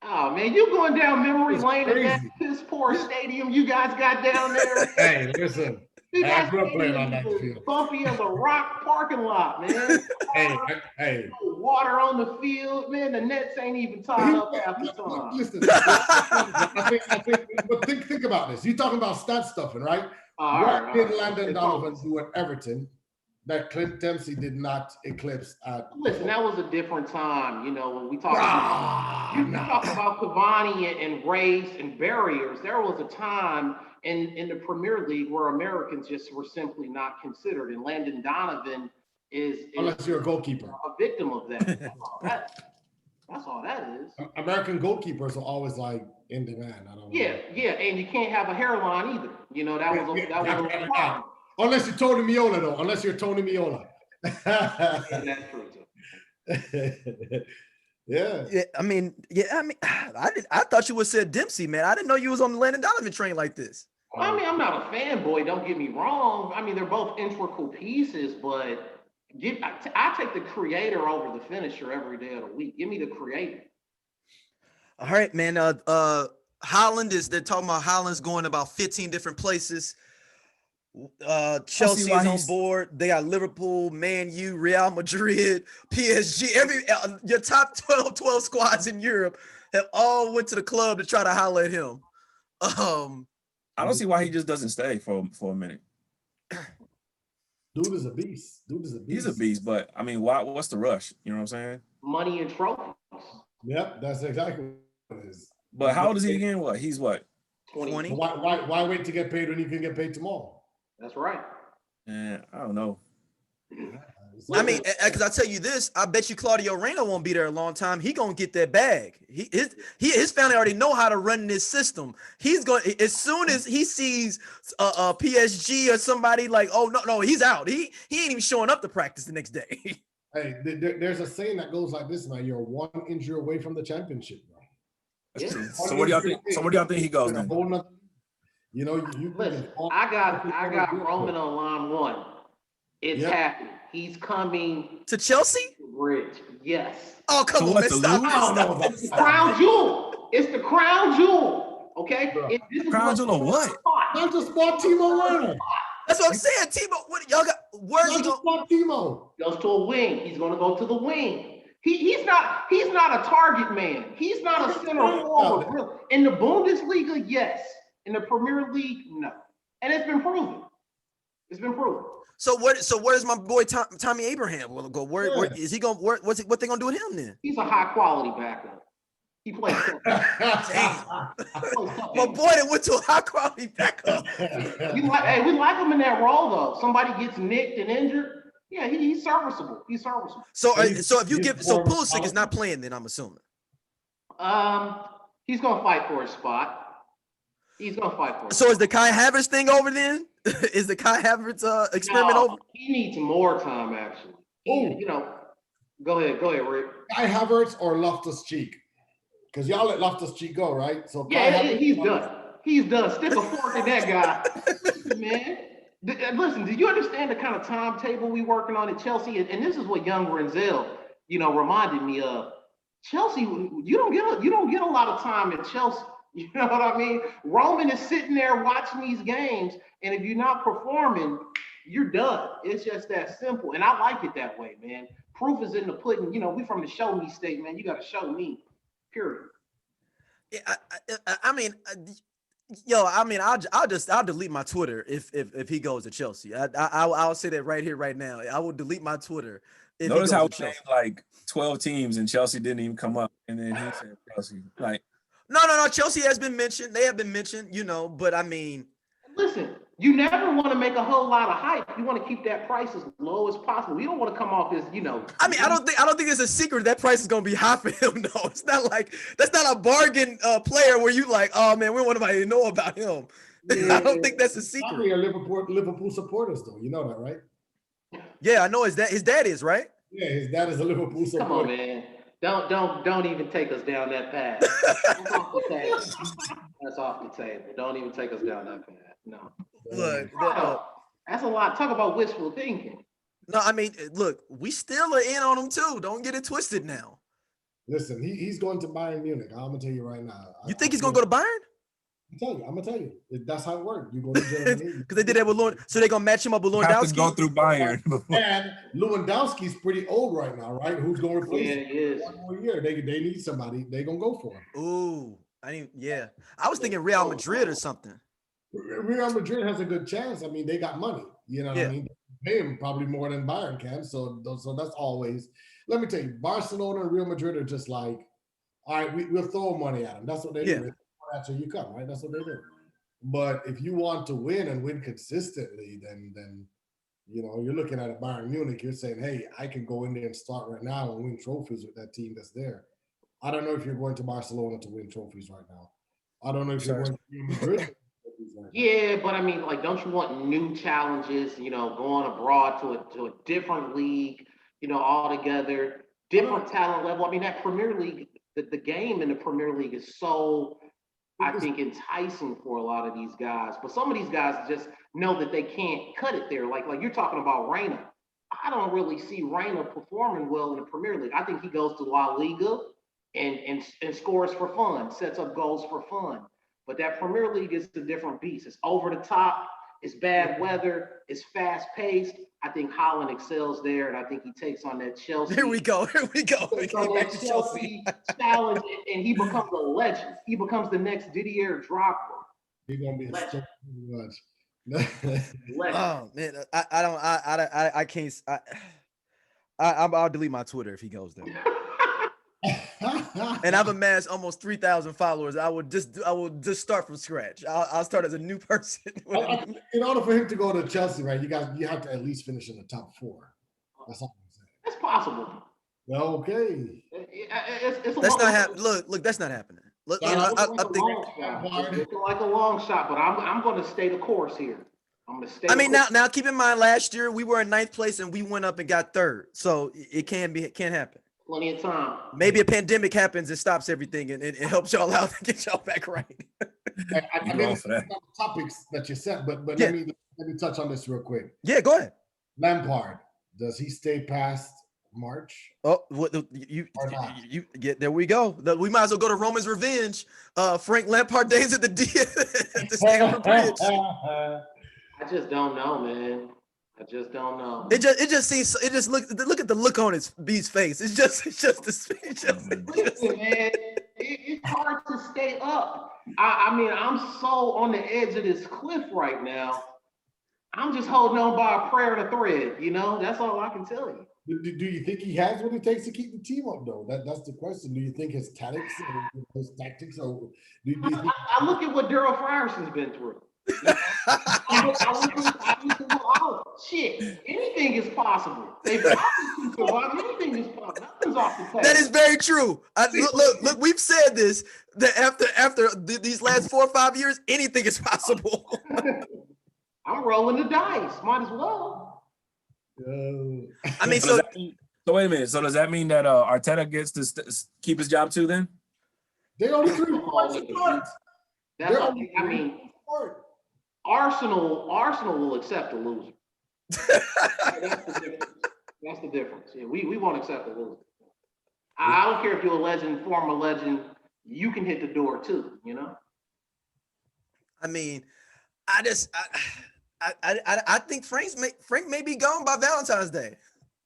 oh man, you going down memory lane at that piss poor stadium you guys got down there. Hey, listen. I grew up playing on that field. Bumpy as a rock parking lot, man. Hey. Water on the field, man. The nets ain't even tied up half the time. Listen, I think, but think about this. You're talking about stat stuffing, right? What did Landon Donovan do at Everton that Clint Dempsey did not eclipse at? Listen, that was a different time. When we talk talk about Cavani and race and barriers, there was a time in the Premier League where Americans just were simply not considered. And Landon Donovan is unless you're a goalkeeper, a victim of that. That's all that is. American goalkeepers are always like in demand. I don't know. Yeah, and you can't have a hairline either. That was a problem. Unless you're Tony Meola, though. Unless you're Tony Meola. That's true too. I thought you would say Dempsey, man. I didn't know you was on the Landon Donovan train like this. I mean, I'm not a fanboy. Don't get me wrong. I mean, they're both integral pieces, but I take the creator over the finisher every day of the week. Give me the creator. All right, man. They're talking about Haaland's going about 15 different places. Chelsea is on board. They got Liverpool, Man U, Real Madrid, PSG. Your top 12 squads in Europe have all went to the club to try to holler at him. I don't see why he just doesn't stay for a minute. Dude is a beast. He's a beast, but I mean, why? What's the rush? You know what I'm saying? Money and trophies. Yep, that's exactly what it is. But how old is he again? He's what? 20. Why wait to get paid when you can get paid tomorrow? That's right. I don't know. I mean, because I tell you this, I bet you Claudio Reyna won't be there a long time. He gonna get that bag. His family already know how to run this system. He's going as soon as he sees a PSG or somebody like, oh no, he's out. He ain't even showing up to practice the next day. Hey, there's a saying that goes like this, man. You're one injury away from the championship, bro. That's true. So where do y'all think? So where do y'all think he goes then? You know, you listen. I got Roman on line one. It's happening. He's coming to Chelsea. Bridge. Yes. Oh, come on, man. Stop. It's the crown jewel. It's the crown jewel. Okay. Crown jewel of what? Not just bought Timo Werner. That's what I'm saying. Timo, what y'all got? Where's he going? Timo goes to a wing. He's going to go to the wing. He's not a target man. He's not a center forward. In the Bundesliga, yes. In the Premier League, no. And it's been proven. It's been proven. So where's my boy Tommy Abraham? Will go? Where is he going? What they gonna do with him then? He's a high quality backup. He plays. Damn. My boy that went to a high quality backup. We like him in that role though. Somebody gets nicked and injured. Yeah, he's serviceable. He's serviceable. So Pulisic is not playing then, I'm assuming. He's gonna fight for his spot. He's gonna fight for it. So is the Kai Havertz thing over then? Is the Kai Havertz experiment over? He needs more time, actually. Go ahead, Rick. Kai Havertz or Loftus-Cheek? Because y'all let Loftus-Cheek go, right? So he's done. He's done. Stick a fork in that guy. Listen, man. Listen, do you understand the kind of timetable we working on at Chelsea? And this is what young Renzel, reminded me of. Chelsea, you don't get a lot of time at Chelsea. You know what I mean? Roman is sitting there watching these games, and if you're not performing, you're done. It's just that simple. And I like it that way, man. Proof is in the pudding. We from the show me state, man. You got to show me, period. Yeah, I'll delete my Twitter if he goes to Chelsea. I'll say that right here, right now. I will delete my Twitter. Notice how we named like 12 teams and Chelsea didn't even come up, and then he said Chelsea. Like, no. Chelsea has been mentioned. They have been mentioned, but I mean, listen, you never want to make a whole lot of hype. You want to keep that price as low as possible. You don't want to come off as, I mean, I don't think it's a secret that price is going to be high for him. No, it's not like that's not a bargain player where you like, oh man, we want anybody to know about him. Yeah. I don't think that's a secret. Probably are Liverpool supporters, though. You know that, right? Yeah, I know his dad is, right? Yeah, his dad is a Liverpool supporter. Come on, man. Don't even take us down that path. That's off the table. That's off the table. Don't even take us down that path. No. Look, that's a lot. Talk about wishful thinking. No, I mean, look, we still are in on him too. Don't get it twisted now. Listen, he's going to Bayern Munich. I'm gonna tell you right now. You think he's gonna go to Bayern? I'm gonna tell you. That's how it works. You go to Germany. Because they did that with Lewandowski. So they're gonna match him up with Lewandowski. Have to go through Bayern. And Lewandowski's pretty old right now, right? Who's gonna replace him? He is. 1 more year. They need somebody. They're gonna go for him. Ooh, I was thinking Real Madrid or something. Real Madrid has a good chance. I mean, they got money. You know what I mean? They pay him probably more than Bayern can. So that's always. Let me tell you, Barcelona and Real Madrid are just like, all right, we'll throw money at them. That's what they do. After you come, right? That's what they do. But if you want to win and win consistently, then you're looking at a Bayern Munich. You're saying, hey, I can go in there and start right now and win trophies with that team that's there. I don't know if you're going to Barcelona to win trophies right now. I don't know if you're going to Real Madrid. Yeah, but I mean, like, don't you want new challenges? Going abroad to a different league, altogether, different talent level. I mean, that Premier League, the game in the Premier League is so, I think, enticing for a lot of these guys. But some of these guys just know that they can't cut it there. Like you're talking about Reina. I don't really see Reina performing well in the Premier League. I think he goes to La Liga and scores for fun, sets up goals for fun. But that Premier League is a different beast. It's over the top. It's bad weather. It's fast paced. I think Haaland excels there, and I think he takes on that Chelsea. Here we go. We came back to Chelsea challenge, and he becomes a legend. He becomes the next Didier Drogba. He's gonna be a legend. Oh man, I can't. I'll delete my Twitter if he goes there. And I've amassed almost 3,000 followers. I will just start from scratch. I'll start as a new person. In order for him to go to Chelsea, right? You have to at least finish in the top 4. That's all I'm saying. That's possible. Okay. That's not happening. Look, that's not happening. Look, I think it's like a long shot, but I'm going to stay the course here. I'm going to stay. I mean, now keep in mind, last year we were in 9th place and we went up and got 3rd, so it can't happen. Plenty of time. Maybe a pandemic happens and stops everything and it helps y'all out and get y'all back right. I mean, it's not topics that you said, but Yeah. let me touch on this real quick. Yeah, go ahead. Lampard, does he stay past March? Oh, what you get there? We go. We might as well go to Roman's Revenge. Frank Lampard days at the Stamford Bridge. I just don't know, man. I just don't know. It just seems. It just look at the look on his B's face. Listen, man, it's hard to stay up. I mean, I'm so on the edge of this cliff right now. I'm just holding on by a prayer and a thread. You know, that's all I can tell you. Do you think he has what it takes to keep the team up, though? That's the question. Do you think his tactics, or do you think? I look at what Daryl Frierson's been through. Shit, anything is possible. Anything is possible. Nothing's off the table. That is very true. Look, we've said this that after these last 4 or 5 years, anything is possible. I'm rolling the dice. Might as well. I mean, so wait a minute. So does that mean that Arteta gets to keep his job too? Then they only 3 points apart. I mean, Arsenal will accept a loser. That's the difference. Yeah, we won't accept a loser. I don't care if you're a legend, former legend. You can hit the door too. You know. I mean, I think Frank may be gone by Valentine's Day.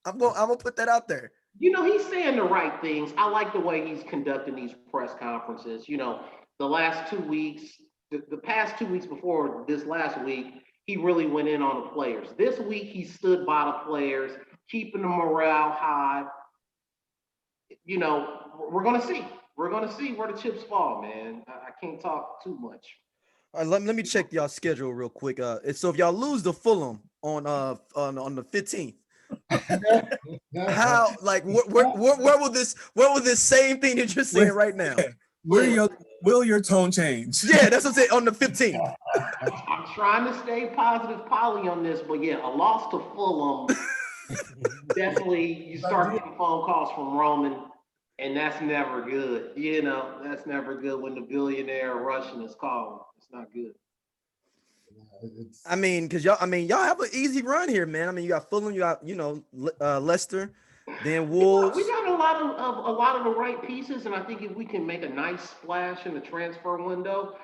I'm gonna put that out there. You know, he's saying the right things. I like the way he's conducting these press conferences. You know, the last 2 weeks, the past 2 weeks before this last week, he really went in on the players. This week, he stood by the players, keeping the morale high. You know, we're gonna see. We're gonna see where the chips fall, man. I can't talk too much. All right, let me check y'all schedule real quick. So if y'all lose to Fulham on the 15th, how where will this same thing that you're saying right now? Will your tone change? Yeah, that's what I'm saying on the 15th. I'm trying to stay positive, Polly, on this, but yeah, a loss to Fulham. Definitely, you start getting phone calls from Roman, and that's never good. You know, that's never good when the billionaire Russian is calling. It's not good. I mean, because y'all have an easy run here, man. I mean, you got Fulham, you got Leicester, then Wolves. We got a lot of the right pieces, and I think if we can make a nice splash in the transfer window,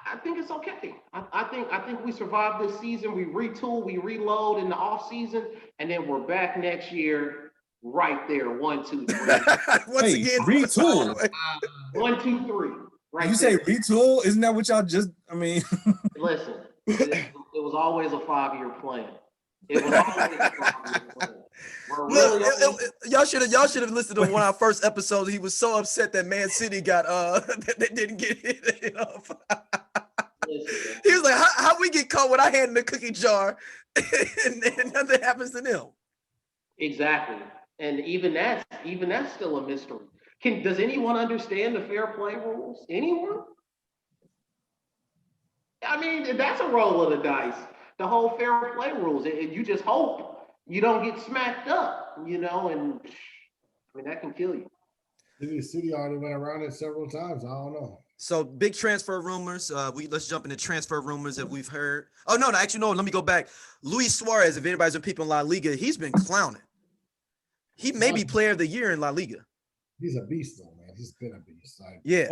I think it's okay. I think we survive this season. We retool, we reload in the off season, and then we're back next year, right there. 1, 2, 3. Once again, retool. 1, 2, 3. Right. You say retool? Isn't that what y'all just? I mean, listen. It was always a 5-year plan. It was always a 5-year plan. Y'all should have listened to one of our first episodes. He was so upset that Man City got they didn't get it enough. He was like, how we get caught with our hand in the cookie jar and nothing happens to them? Exactly. And even that's still a mystery. Does anyone understand the fair play rules? Anyone? I mean, that's a roll of the dice. The whole fair play rules. You just hope you don't get smacked up, you know, and I mean, that can kill you. City already went around it several times. I don't know. So big transfer rumors. Let's jump into transfer rumors that we've heard. Oh, no, actually, no, let me go back. Luis Suarez, if anybody's been people in La Liga, he's been clowning. He may be player of the year in La Liga. He's a beast, though, man. He's been a beast. Yeah.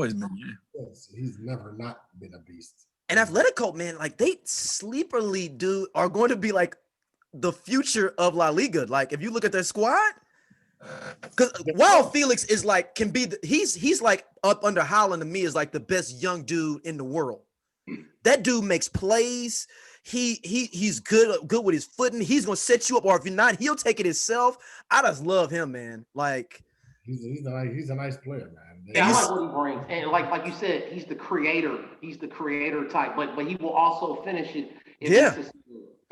He's never not been a beast. And Atletico, man, like they sleeperly are going to be like the future of La Liga. Like if you look at their squad, because while Felix is like he's like up under Haaland to me is like the best young dude in the world. That dude makes plays. He's good with his footing. He's gonna set you up, or if you're not, he'll take it himself. I just love him, man. Like he's a nice player, man. Yeah, I like what he brings, and like you said, he's the creator. He's the creator type, but he will also finish it. Yeah.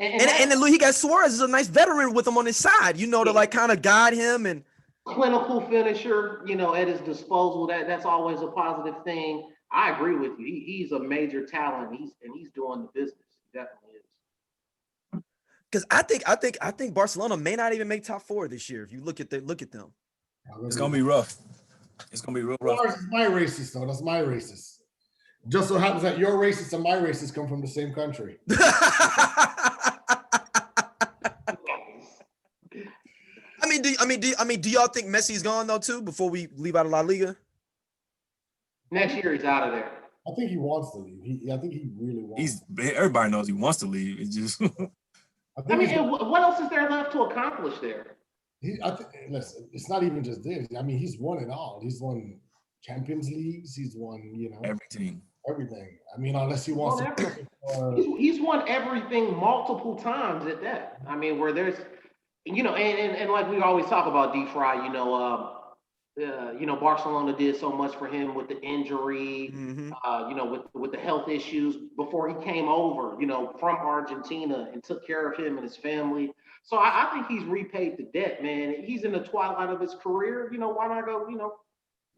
And then look, he got Suarez as a nice veteran with him on his side, you know, to like kind of guide him and clinical finisher, you know, at his disposal. That's always a positive thing. I agree with you. He's a major talent. He's doing the business. He definitely is. Because I think Barcelona may not even make top 4 this year if you look at them. It's gonna be rough. It's gonna be real rough. Suarez is my racist, though. That's my racist. Just so happens that your racist and my racist come from the same country. Do y'all think Messi's gone though too? Before we leave out of La Liga, Next year he's out of there. I think he wants to leave. I think he really wants. Everybody knows he wants to leave. It's just. I mean, what else is there left to accomplish there? Listen, it's not even just this. I mean, he's won it all. He's won Champions Leagues. He's won, everything. I mean, unless he wants to. He's won everything multiple times at that. I mean, where there's, and like we always talk about D-Fry, Barcelona did so much for him with the injury, with the health issues before he came over, from Argentina and took care of him and his family. So I think he's repaid the debt, man. He's in the twilight of his career. Why not go,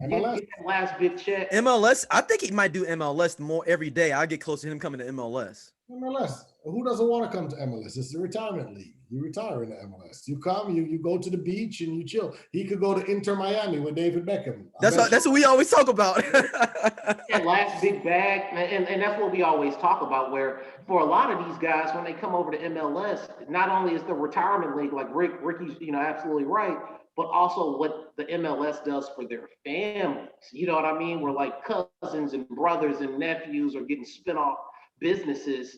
MLS. get that last big check? MLS. I think he might do MLS more every day. I get close to him coming to MLS. MLS. Who doesn't want to come to MLS? It's a retirement league. You retire in the MLS. You come, you go to the beach and you chill. He could go to Inter Miami with David Beckham. That's what we always talk about. That last big bag, and that's what we always talk about, where for a lot of these guys, when they come over to MLS, not only is the retirement league, like Ricky's, absolutely right, but also what the MLS does for their families. You know what I mean? Where like cousins and brothers and nephews are getting spin off businesses,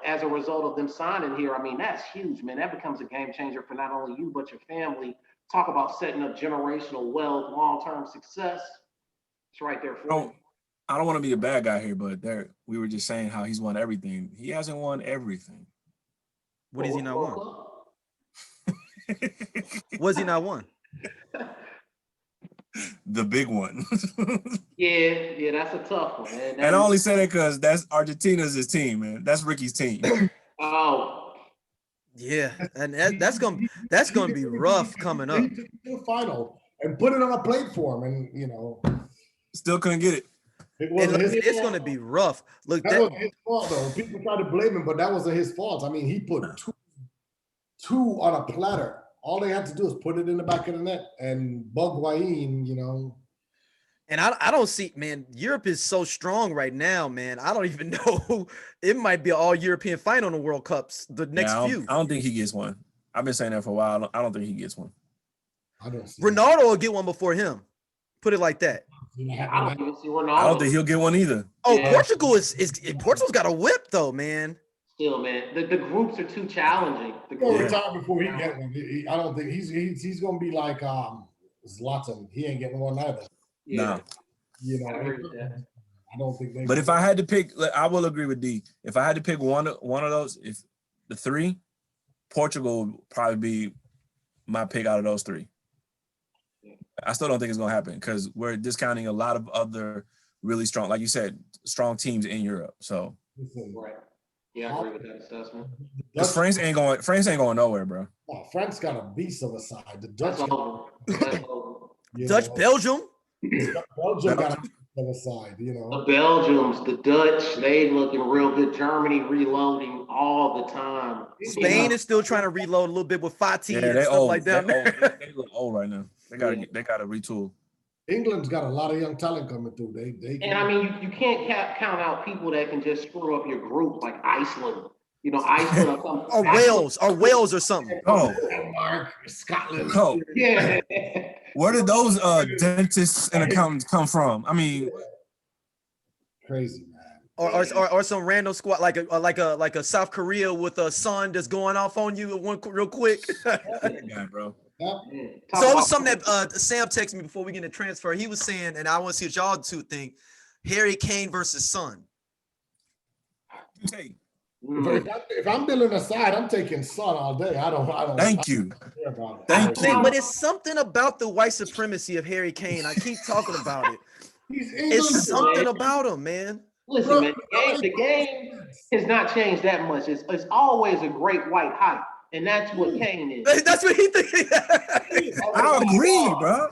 as a result of them signing here. I mean, that's huge, man. That becomes a game changer for not only you, but your family. Talk about setting up generational wealth, long-term success. It's right there for you. I don't want to be a bad guy here, but we were just saying how he's won everything. He hasn't won everything. What has he not won? What's he not won? The big one. Yeah, that's a tough one, man. And I only say that because that's Argentina's his team, man. That's Ricky's team. Oh. Yeah, and that's gonna be rough coming up. To the final and put it on a plate for him, and still couldn't get it. It's gonna be rough. Look, that was his fault though. People try to blame him, but that wasn't his fault. I mean, he put two on a platter. All they had to do is put it in the back of the net and bug Higuain, And I don't see, man, Europe is so strong right now, man. I don't even know. It might be an all-European final in the World Cups, the next few. I don't think he gets one. I've been saying that for a while. I don't think he gets one. Ronaldo will get one before him. Put it like that. I don't even see Ronaldo. I don't think he'll get one either. Oh, yeah. Portugal's got a whip though, man. Still, man, the groups are too challenging. He'll retire before he gets one. I don't think he's going to be like Zlatan. He ain't getting one either. Yeah. No. I don't think. But if I had to pick, I will agree with D. If I had to pick one of those, if the three, Portugal would probably be my pick out of those three. I still don't think it's going to happen because we're discounting a lot of other really strong, like you said, strong teams in Europe. So. Right. Yeah, I agree with that assessment. Because France ain't going nowhere, bro. Oh, France got a beast on the side. The Dutch. Dutch Belgium. Belgium got a beast on the side. The Belgians, the Dutch, they looking real good. Germany reloading all the time. Spain is still trying to reload a little bit with Fati and stuff old. like that. They look old right now. They gotta retool. England's got a lot of young talent coming through. And I mean, you can't count out people that can just screw up your group, like Iceland. Iceland or something. or Wales or something. Oh, Denmark, Scotland. Oh, yeah. Where did those dentists and accountants come from? I mean, crazy, man. Or some random squad like a South Korea with a son that's going off on you real quick. Yeah, bro. So it was something that Sam texted me before we get a transfer. He was saying, and I want to see what y'all two think: Harry Kane versus Son. Hey. If I'm building a side, I'm taking Son all day. I don't. Thank you. Thank you. But it's something about the white supremacy of Harry Kane. I keep talking about it. It's something about him, man. Listen, man, the game has not changed that much. It's always a great white hype. And that's what Kane is. That's what he thinks. I agree, bro.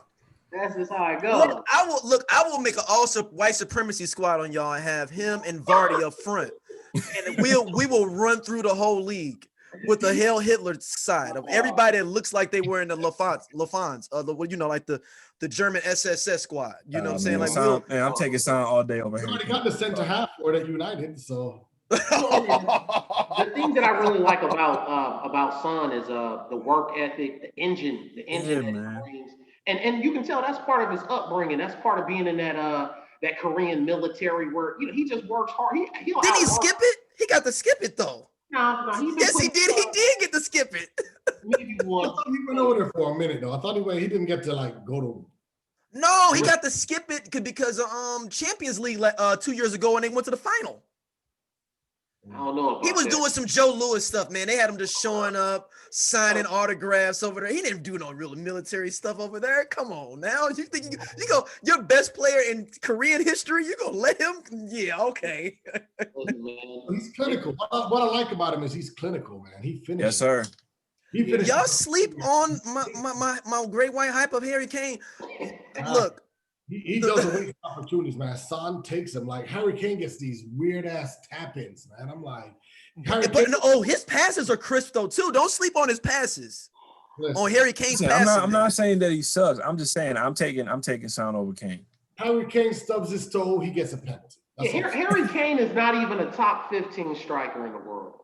That's just how it goes. I will make an white supremacy squad on y'all and have him and Vardy up front. And we will run through the whole league. with the Hail Hitler side of everybody that looks like they were in the Lufthansa, like the German SSS squad. You know what I'm saying? Like, I'm taking Son all day over here. You already got the center half for it at United, so. The thing that I really like about Son is the work ethic, the engine that he brings, and you can tell that's part of his upbringing. That's part of being in that Korean military where he just works hard. Did he skip it? He got to skip it though. No, yes, he did. He did get to skip it. Maybe once. I thought he went over there for a minute though. I thought he didn't get to go to. No, he got to skip it because of Champions League 2 years ago when they went to the final. I don't know. He was doing some Joe Louis stuff, man. They had him just showing up, signing autographs over there. He didn't do no real military stuff over there. Come on now. You think you go your best player in Korean history, you gonna let him? Yeah, okay. He's clinical. What I like about him is he's clinical, man. He finished. Yes, sir. Y'all sleep on my great white hype of Harry Kane. Look. He doesn't waste opportunities, man. Son takes them. Like Harry Kane gets these weird ass tap-ins, man. I'm like, his passes are crisp though too. Don't sleep on his passes. Listen, on Harry Kane's passes. I'm not saying that he sucks. I'm just saying I'm taking Son over Kane. Harry Kane stubs his toe, he gets a penalty. Harry Kane is not even a top 15 striker in the world.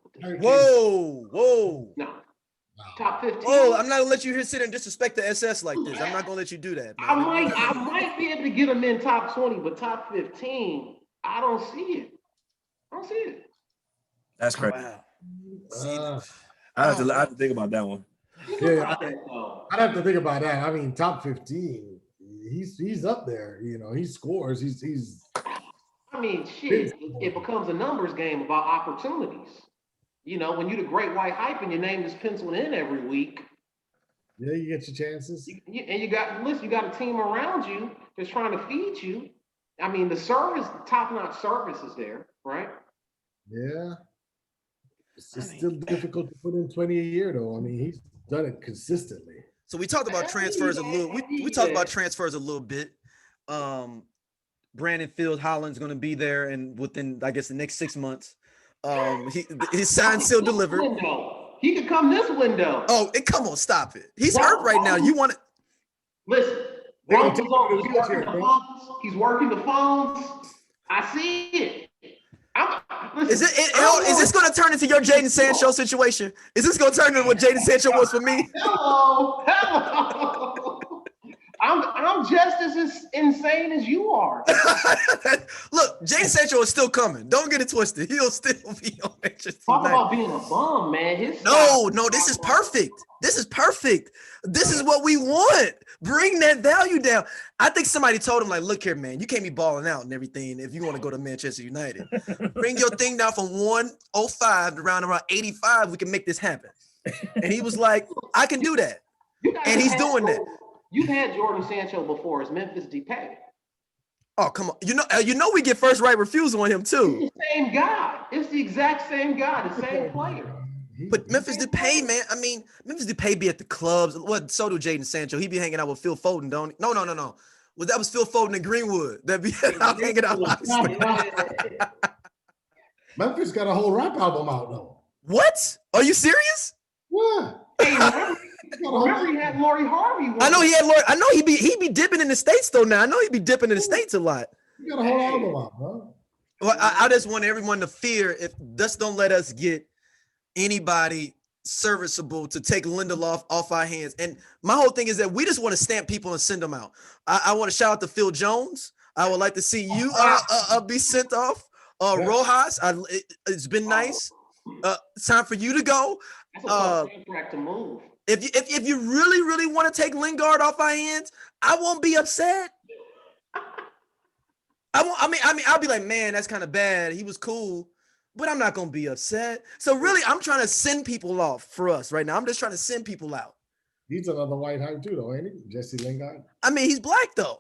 Whoa. No. Top 15. Oh, I'm not gonna let you sit and disrespect the SS like this. I'm not gonna let you do that, man. I might be able to get him in top 20, but top 15, I don't see it. That's crazy. Wow. I have to think about that one. Yeah, I'd have to think about that. I mean, top 15, he's up there. He scores. He's. I mean, shit. It becomes a numbers game about opportunities. When you're the great white hype and your name is penciled in every week. Yeah, you get your chances. And you got a team around you that's trying to feed you. I mean, the top-notch service is there, right? Yeah. It's still difficult to put in 20 a year, though. I mean, he's done it consistently. So we talked about transfers a little. We talked about transfers a little bit. Brandon Field Haaland's going to be there, and within, I guess, the next 6 months. His sign still delivered. He could come this window. Oh, come on, stop it. He's hurt right now. You want to listen? He's working the phones. I see it. Is this going to turn into your Jadon Sancho situation? Is this going to turn into what Jadon Sancho was for me? Hello. I'm just as insane as you are. Look, Jadon Sancho is still coming. Don't get it twisted. He'll still be on Manchester Talk United. about being a bum, man. No, this is perfect. This is perfect. This is what we want. Bring that value down. I think somebody told him, like, look here, man, you can't be balling out and everything if you want to go to Manchester United. Bring your thing down from 105 to around 85. We can make this happen. And he was like, I can do that. And he's doing that. You've had Jordan Sancho before. It's Memphis Depay. Oh, come on. You know we get first right refusal on him too. It's the same guy. It's the exact same guy, the same player. But Memphis Depay, man. I mean, Memphis Depay be at the clubs. What? So do Jadon Sancho. He be hanging out with Phil Foden, don't he? No. Well, that was Phil Foden in Greenwood. That be out hanging out. Memphis got a whole rap album out though. What? Are you serious? What? Hey, remember he had Lori Harvey. I know he had Lori. I know he be dipping in the States though now. I know he be dipping in the States a lot. You got a whole album out, bro. Well, I just want everyone to fear just don't let us get anybody serviceable to take Lindelof off our hands. And my whole thing is that we just want to stamp people and send them out. I want to shout out to Phil Jones. I would like to see you be sent off. Rojas, it's been nice. It's time for you to go. That's a tough contract to move. If you really want to take Lingard off our hands, I won't be upset. I'll be like, man, that's kind of bad. He was cool, but I'm not gonna be upset. So really, I'm trying to send people off for us right now. I'm just trying to send people out. He's another white hype too, though, ain't he? Jesse Lingard. I mean, he's black though.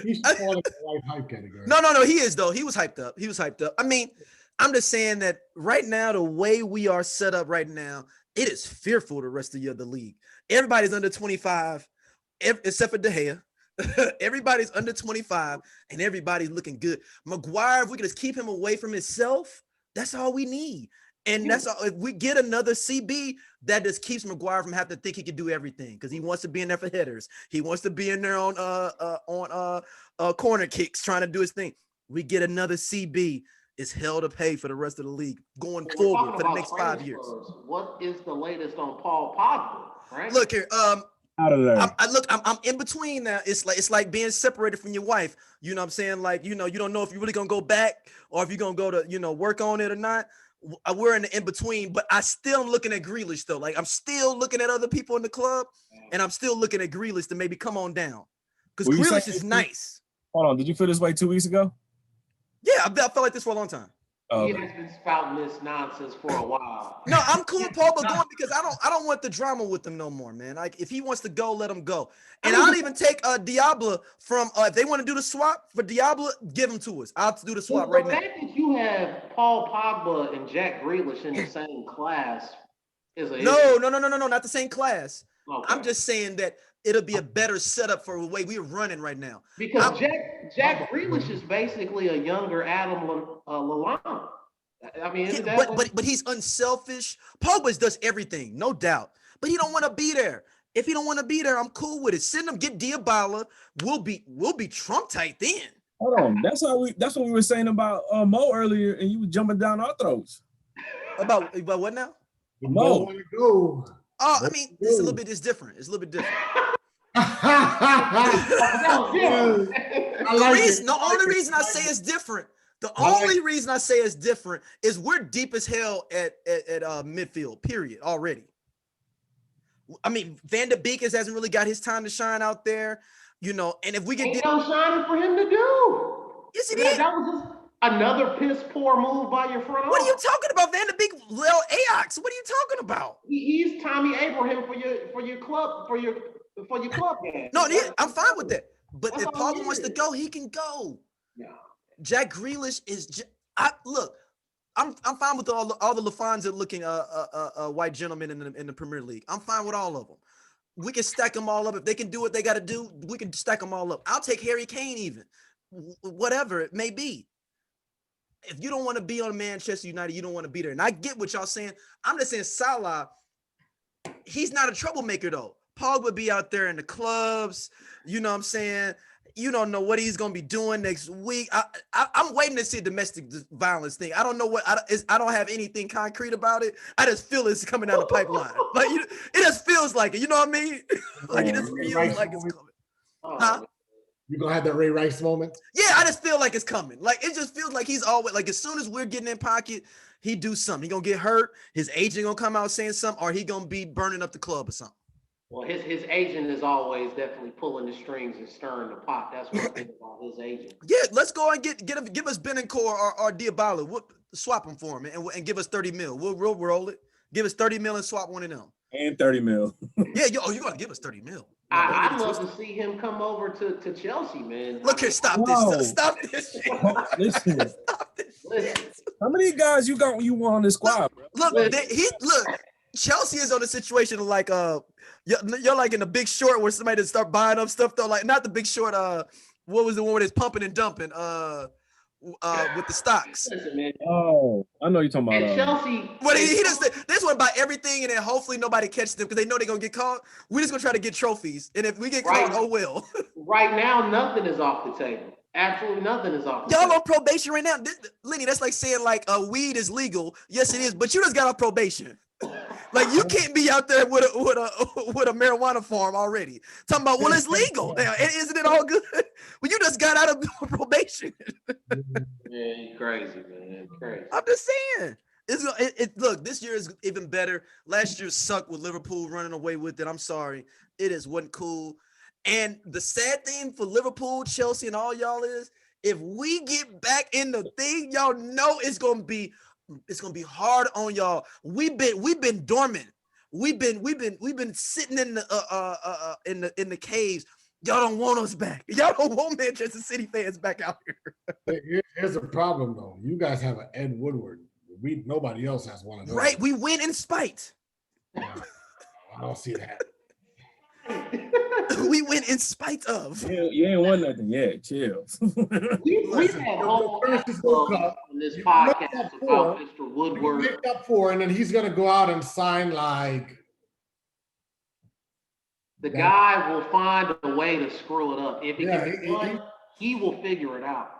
He's falling in the white hype category. No, he is though. He was hyped up. I mean, I'm just saying that right now, the way we are set up right now, it is fearful the rest of the league. Everybody's under 25, except for De Gea. Everybody's under 25, and everybody's looking good. Maguire, if we could just keep him away from himself, That's all we need. And that's all. If we get another CB, that just keeps Maguire from having to think he can do everything, because he wants to be in there for headers. He wants to be in there on corner kicks, trying to do his thing. We get another CB, it's hell to pay for the rest of the league going forward for the next 5 years. What is the latest on Paul Pogba? Right? Look here, Out of there. I'm in between now. It's like being separated from your wife. You know what I'm saying? Like, you don't know if you're really gonna go back or if you're gonna go to, work on it or not. We're in the in between, but I still am looking at Grealish though. Like, I'm still looking at other people in the club, and I'm still looking at Grealish to maybe come on down, because Grealish is nice. Hold on, did you feel this way 2 weeks ago? Yeah, I felt like this for a long time. He has been spouting this nonsense for a while. No, I'm cool with Pogba going, because I don't want the drama with him no more, man. Like, if he wants to go, let him go. And I'll even take Diablo from if they want to do the swap for Diablo, give him to us. I'll do the swap right now. The fact that you have Paul Pogba and Jack Grealish in the same class is a no, not the same class. Okay. I'm just saying that it'll be a better setup for the way we're running right now. Because Jack Grealish is basically a younger Adam Lallana. I mean, but he's unselfish. Pogba does everything, no doubt. But he don't want to be there. If he don't want to be there, I'm cool with it. Send him, get Diabala. We'll be Trump tight then. Hold on, that's what we were saying about Mo earlier, and you were jumping down our throats. About what now? Mo. Go. Oh, I mean, it's different. It's a little bit different. I like The only reason I say it's different. The only reason I say it's different is we're deep as hell at midfield, period, already. I mean, Van de Beek hasn't really got his time to shine out there, and if we can get no shining for him to do. Yes, it is. That was just another piss poor move by your front office. What are you talking about? Van de Beek, Lil Ajax. What are you talking about? He's Tommy Abraham for your club game. No, I'm fine with that. But if Pogba wants to go, he can go. Yeah. Jack Grealish is. I'm fine with all the Lafonza looking white gentlemen in the Premier League. I'm fine with all of them. We can stack them all up. If they can do what they got to do, we can stack them all up. I'll take Harry Kane even, whatever it may be. If you don't want to be on Manchester United, you don't want to be there. And I get what y'all saying. I'm just saying Salah, he's not a troublemaker though. Pogba would be out there in the clubs. You know what I'm saying? You don't know what he's going to be doing next week. I'm waiting to see a domestic violence thing. I don't know what I don't have anything concrete about it. I just feel it's coming down the pipeline. Like it just feels like it. You know what I mean? Like it just feels like it's coming. Huh? You gonna have that Ray Rice moment? Yeah, I just feel like it's coming. Like it just feels like he's always like as soon as we're getting in pocket, he do something. He gonna get hurt. His agent gonna come out saying something, or he gonna be burning up the club or something. Well, his agent is always definitely pulling the strings and stirring the pot. That's what I think about his agent. Yeah, let's go and give us Benincourt or Diabala. We'll swap them for him and give us 30 mil. We'll roll it. Give us 30 mil and swap one of them. And 30 mil. Yeah, you got to give us 30 mil. I'd love to see him come over to Chelsea, man. Look here, stop this shit. Listen. Stop this shit. How many guys you want on this squad, bro? Look, Chelsea is on a situation like you're like in the Big Short where somebody just start buying up stuff though, like not the Big Short. What was the one where it's pumping and dumping? With the stocks. Oh, I know you're talking about. Chelsea. Well, he just this one buy everything and then hopefully nobody catches them because they know they're gonna get caught. We're just gonna try to get trophies, and if we get caught, oh well. Right now, nothing is off the table. Absolutely nothing is off. Y'all on probation right now, Lenny. That's like saying like weed is legal. Yes, it is, but you just got off probation. Like you can't be out there with a marijuana farm already. Talking about it's legal now, isn't it all good? Well, you just got out of probation. Man, crazy, man, crazy. I'm just saying. Look, this year is even better. Last year sucked with Liverpool running away with it. I'm sorry, wasn't cool. And the sad thing for Liverpool, Chelsea, and all y'all is if we get back in the thing, y'all know it's gonna be hard on y'all. We've been dormant. We've been sitting in the caves. Y'all don't want us back. Y'all don't want Manchester City fans back out here. Here's the problem though. You guys have an Ed Woodward. Nobody else has one of those. Right, we win in spite. Yeah, I don't see that. We We win in spite of. You ain't won nothing yet. Chill. we've had whole First World episodes Cup, on this you podcast make up about for- Mr. You Woodward. make up for, and then he's gonna go out and sign like The guy will find a way to screw it up. If it Yeah, can be done, he will figure it out.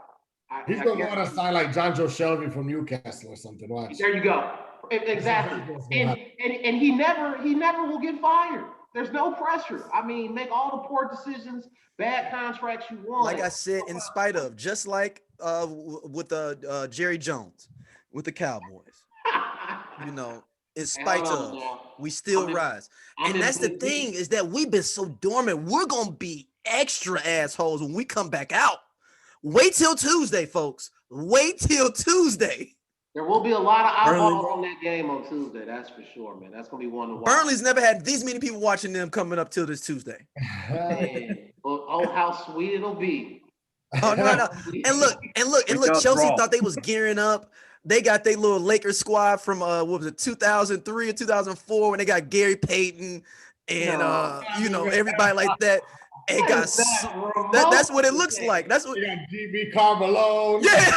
he's gonna go out and sign like John Joe Shelby from Newcastle or something. Watch. There you go. Exactly. And he never will get fired. There's no pressure. I mean, make all the poor decisions, bad contracts you want. Like I said, in spite of, just like with Jerry Jones, with the Cowboys. You know, in spite of, we still rise. And that's the thing, is that we've been so dormant. We're gonna be extra assholes when we come back out. Wait till Tuesday, folks. Wait till Tuesday. There will be a lot of eyeballs on that game on Tuesday. That's for sure, man. That's gonna be one to watch. Burnley's never had these many people watching them coming up till this Tuesday. Man, oh, how sweet it'll be. Oh no. And look, Chelsea thought they was gearing up. They got their little Lakers squad from what was it, 2003 or 2004, when they got Gary Payton and you know, everybody like that. It got that's what it looks like. That's what GB Carmelo. Yeah.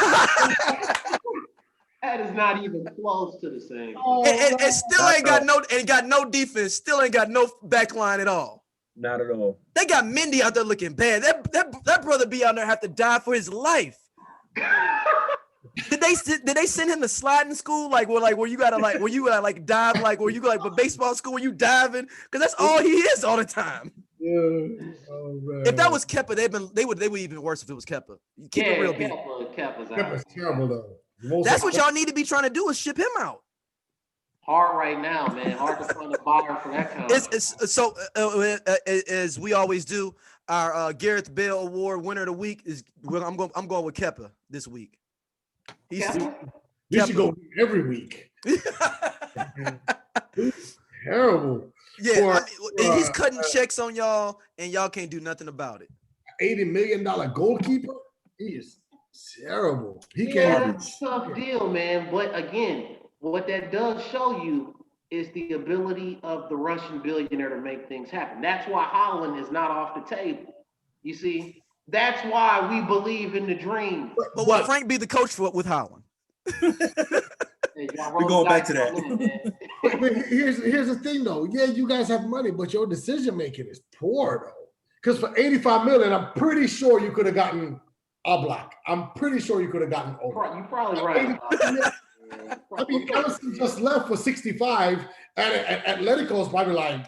That is not even close to the same. And still ain't got no defense. Still ain't got no back line at all. Not at all. They got Mendy out there looking bad. That brother be out there have to die for his life. Did they send him to sliding school? Where you gotta dive, like where you go like for baseball school where you diving? Because that's all he is all the time. Yeah. Oh, man. If that was Kepa, they would even worse if it was Kepa. Keep it real, B. Kepa's out. Kepa's terrible though. That's what y'all need to be trying to do, is ship him out. Hard right now, man. Hard to find a buyer for that kind. So as we always do, our Gareth Bale Award winner of the week is I'm going with Kepa this week. You should go every week. Terrible. Yeah, he's cutting checks on y'all, and y'all can't do nothing about it. $80 million goalkeeper. He is terrible. That's a tough deal, man. But again, what that does show you is the ability of the Russian billionaire to make things happen. That's why Haaland is not off the table. You see, that's why we believe in the dream. But will Frank be the coach with Haaland? We're going back to that. But here's the thing, though. Yeah, you guys have money, but your decision making is poor, though. Because for $85 million, I'm pretty sure you could have gotten Oblak. I'm pretty sure you could have gotten over. You're probably right. I mean, Ellison just left for 65, and Atletico's probably like,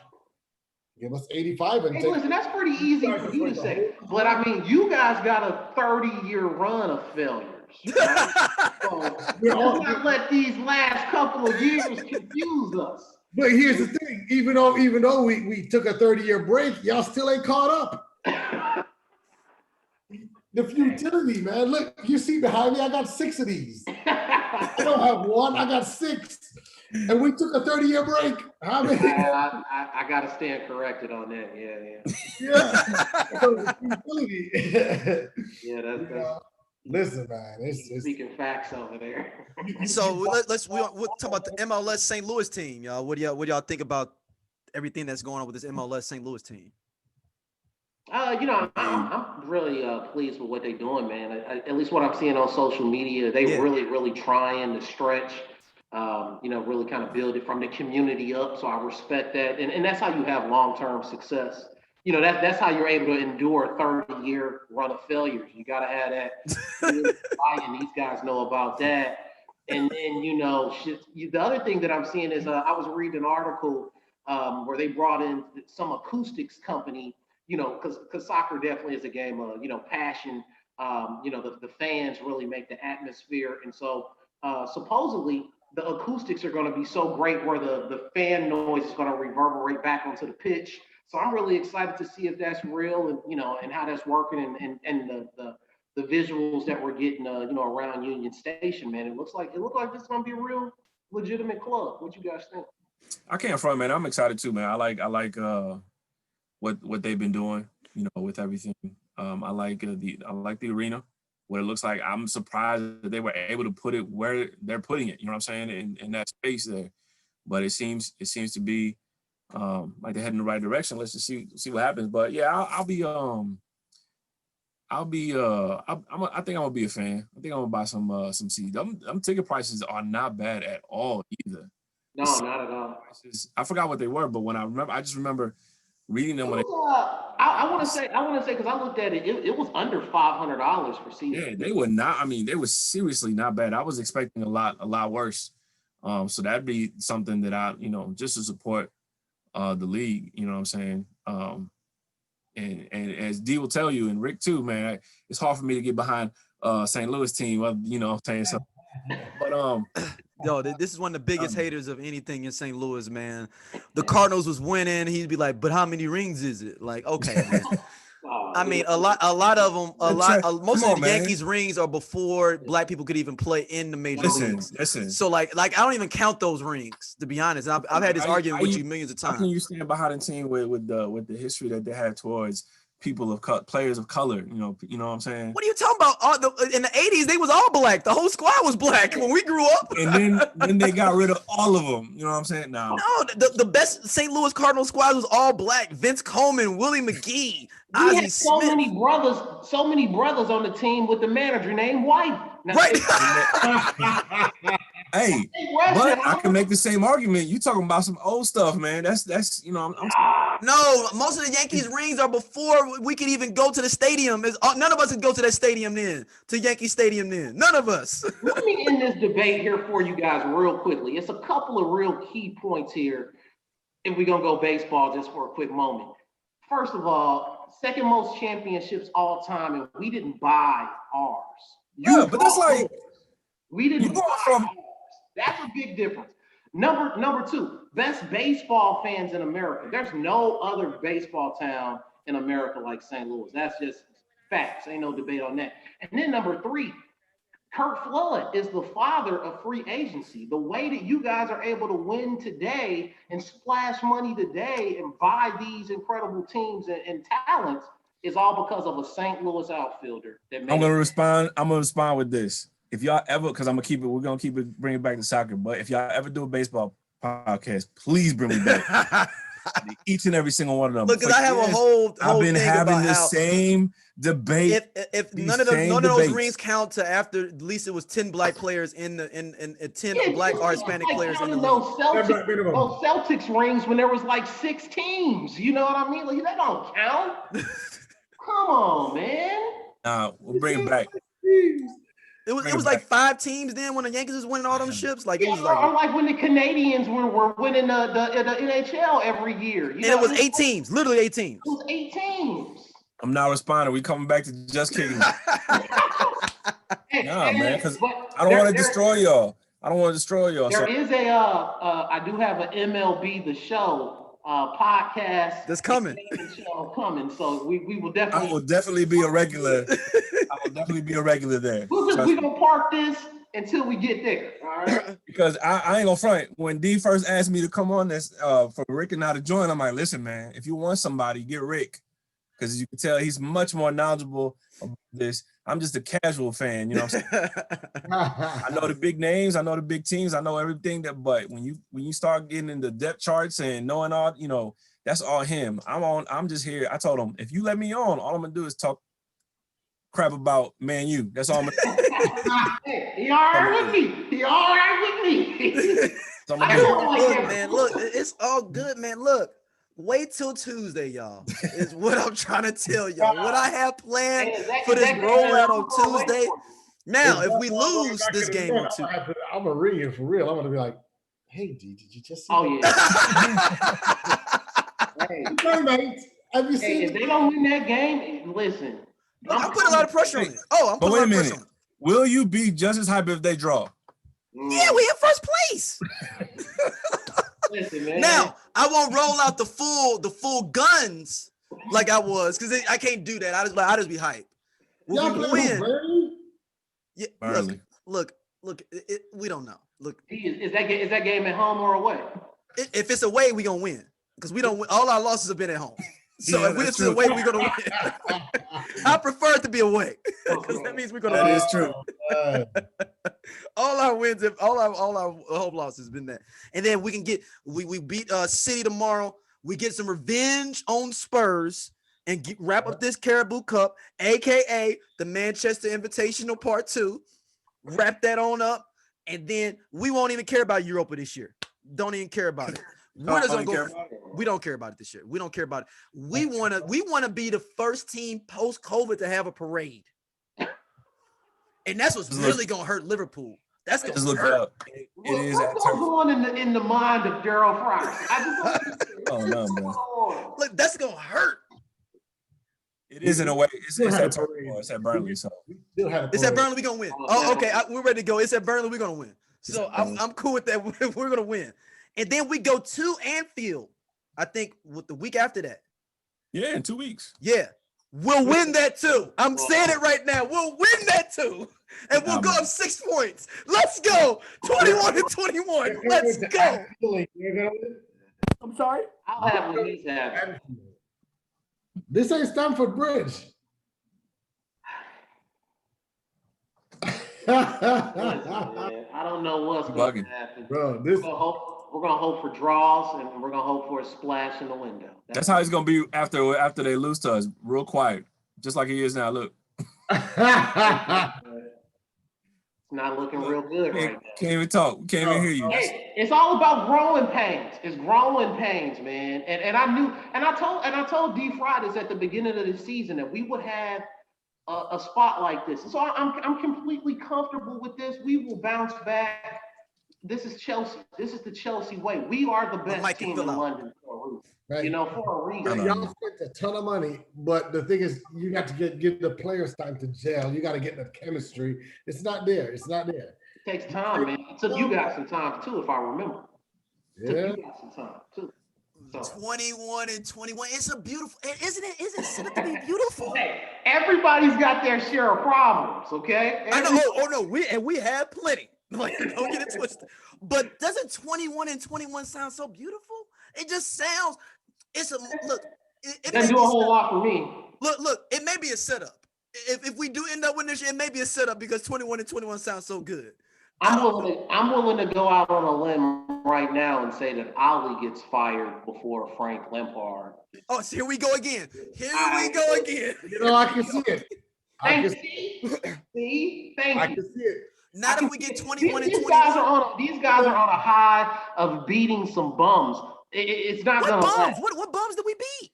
give us 85 and listen, that's pretty easy for you to say. But I mean, you guys got a 30-year run of failures. Right? So let's not let these last couple of years confuse us. But here's the thing: even though we took a 30-year break, y'all still ain't caught up. The futility, man. Look, you see behind me, I got 6 of these. I don't have one, I got 6. And we took a 30-year break. How many? I got to stand corrected on that. Yeah. So futility. Yeah, that's listen, man. It's speaking facts over there. So we'll talk about the MLS St. Louis team, y'all. What do y'all think about everything that's going on with this MLS St. Louis team? I'm really pleased with what they're doing, man. At least what I'm seeing on social media, really, really trying to stretch, really kind of build it from the community up. So I respect that. And that's how you have long-term success. That's how you're able to endure a 30-year run of failures. You got to have that. And these guys know about that. And then, the other thing that I'm seeing is I was reading an article where they brought in some acoustics company, because soccer definitely is a game of, passion. The fans really make the atmosphere. And so supposedly the acoustics are going to be so great where the fan noise is going to reverberate back onto the pitch. So I'm really excited to see if that's real and how that's working and the visuals that we're getting, around Union Station, man. It looks like this is going to be a real legitimate club. What you guys think? I can't front, man. I'm excited too, man. I like what they've been doing, with everything. I like the arena, what it looks like. I'm surprised that they were able to put it where they're putting it. You know what I'm saying? In that space there, but it seems to be like they're heading in the right direction. Let's just see what happens. But yeah, I think I'm gonna be a fan. I think I'm gonna buy some seats. Them ticket prices are not bad at all either. No, not at all. I forgot what they were, but I just remember reading them when I want to say because I looked at it, it was under $500 for seats. Yeah, they were not. I mean, they were seriously not bad. I was expecting a lot worse. So that'd be something that I, just to support the league. You know what I'm saying? And as D will tell you, and Rick too, man, it's hard for me to get behind St. Louis team. You know what I'm saying? So, but Yo, this is one of the biggest haters of anything in St. Louis, man. The Cardinals was winning. He'd be like, "But how many rings is it?" Like, okay. I mean, a lot of them. Most of the Yankees rings are before black people could even play in the major leagues. Listen. So like I don't even count those rings, to be honest. I've had this argument with you millions of times. How can you stand behind a team with the history that they have towards people of players of color? You know what I'm saying? What are you talking about? In the 80s, they was all black. The whole squad was black when we grew up. And then they got rid of all of them. You know what I'm saying? No, the best St. Louis Cardinals squad was all black. Vince Coleman, Willie McGee, we had so many brothers on the team with the manager named White. Right. Hey, but I can make the same argument. You talking about some old stuff, man. That's No, most of the Yankees rings are before we could even go to the stadium. None of us could go to that stadium then, to Yankee Stadium then. None of us. Let me end this debate here for you guys real quickly. It's a couple of real key points here if we're going to go baseball just for a quick moment. First of all, second most championships all time, and we didn't buy ours. But that's like we didn't buy ours. That's a big difference. Number two, best baseball fans in America. There's no other baseball town in America like St. Louis. That's just facts. Ain't no debate on that. And then number three, Curt Flood is the father of free agency. The way that you guys are able to win today and splash money today and buy these incredible teams and talents is all because of a St. Louis outfielder. I'm gonna respond with this. If y'all ever, because we're gonna keep it, bring it back to soccer. But if y'all ever do a baseball podcast, please bring me back. Each and every single one of them. Look, because I have a whole I've been thing having about the same debate. If none of those rings count to after at least it was 10 black players in 10 black or Hispanic players in the league. Those Celtics rings when there was like 6 teams. You know what I mean? Like, that don't count. Come on, man. We'll bring it back. It was like 5 teams then when the Yankees was winning all them ships. Like, it was like when the Canadians were winning the NHL every year. It was 8 teams, literally 8 teams. It was 8 teams. I'm not responding. We coming back to just kicking. Man, because I don't want to destroy y'all. There is I do have an MLB The Show podcast that's coming. So we will definitely. I will definitely be a regular. There. We're gonna park this until we get there. All right. Because I ain't gonna front. When D first asked me to come on this for Rick and I to join, I'm like, listen, man, if you want somebody, get Rick. Because as you can tell, he's much more knowledgeable about this. I'm just a casual fan, you know what I'm saying? I know the big names, I know the big teams, I know everything but when you start getting into depth charts and knowing all, that's all him. I'm just here. I told him, if you let me on, all I'm gonna do is talk crap about Man U. That's all I'm gonna do. He all right with me. Look, it's all good, man. Look. Wait till Tuesday, y'all. Is what I'm trying to tell y'all. What I have planned for this rollout on Tuesday. Now, if we lose this game on Tuesday, I'm gonna ring you for real. I'm gonna be like, "Hey, D, did you just see?" Oh yeah. Have you seen? If they don't win that game, listen. I'm putting a lot of pressure on it. I'm putting a lot of pressure on it. Will you be just as hype if they draw? Yeah, we in first place. Listen, man. Now I won't roll out the full guns like I was because I can't do that. I just be hyped. Will we win? Yeah. Look. We don't know. Look, is that game at home or away? If it's away, we gonna win because we don't win. All our losses have been at home. So if it's away, we're gonna win. I prefer it to be away because that means we're gonna. That is true. All our wins, all our home losses been that, and then we can get we beat City tomorrow. We get some revenge on Spurs and wrap up this Carabao Cup, aka the Manchester Invitational Part 2. Wrap that on up, and then we won't even care about Europa this year. Don't even care about it. We're just gonna go. We don't care about it this year. We don't care about it. We wanna be the first team post-COVID to have a parade, and that's what's really gonna hurt Liverpool. That's gonna hurt. It is what's going on in the mind of Daryl Fry? Oh no, man! Look, that's gonna hurt. It is in a way. It's at It's at Burnley, so it's at Burnley. We gonna win. Oh, okay. We're ready to go. It's at Burnley. We're gonna win. So I'm cool with that. We're gonna win. And then we go to Anfield, I think, with the week after that. Yeah, in 2 weeks. Yeah. We'll win that too. I'm saying it right now. We'll win that too. And we'll go up 6 points. Let's go. 21-21. Let's go. I'm sorry? I'll have what he's having. This ain't Stamford Bridge. I don't know what's going to happen. Bro, we're gonna hope for draws, and we're gonna hope for a splash in the window. That's how it's gonna be after they lose to us. Real quiet, just like he is now. Look, it's not looking real good right now. Can't even talk. Can't even hear you. Hey, it's all about growing pains. It's growing pains, man. And I knew, and I told D Fridays at the beginning of the season that we would have a spot like this. So I'm completely comfortable with this. We will bounce back. This is Chelsea. This is the Chelsea way. We are the best team in London for a reason. Right. You know, for a reason. Y'all spent a ton of money, but the thing is, you got to get the players time to gel. You got to get the chemistry. It's not there. It's not there. It takes time, man. It took you guys some time too, if I remember. It took you guys some time too. So. 21-21. It's a beautiful, isn't it? Isn't it set up to be beautiful? Hey, everybody's got their share of problems, okay? I know. Oh no, we have plenty. Like, don't get it twisted. But doesn't 21-21 sound so beautiful? It just sounds. It's a look. It doesn't do a whole lot for me. Look. It may be a setup. If we do end up winning this year, it may be a setup because 21-21 sounds so good. I'm willing to go out on a limb right now and say that Ali gets fired before Frank Lampard. Oh, so here we go again. You know, I can see it. See? Thank you. I can see it. Not if we get 21-21. These guys are on a high of beating some bums. It's not going to last. What bums did we beat?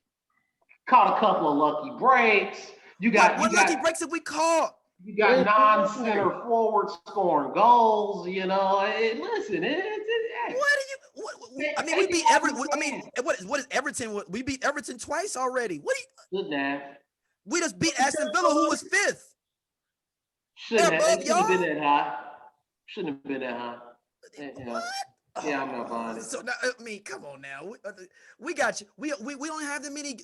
Caught a couple of lucky breaks. What lucky breaks did we caught? You got non-center forward scoring goals. You know, listen. I mean, we beat Everton. I mean, what is Everton? We beat Everton twice already. Good now. We just beat Aston Villa, who was 5th. Shouldn't have been that high. What? Yeah, I'm not buying it. So now, I mean, come on now. We got you. We don't have that many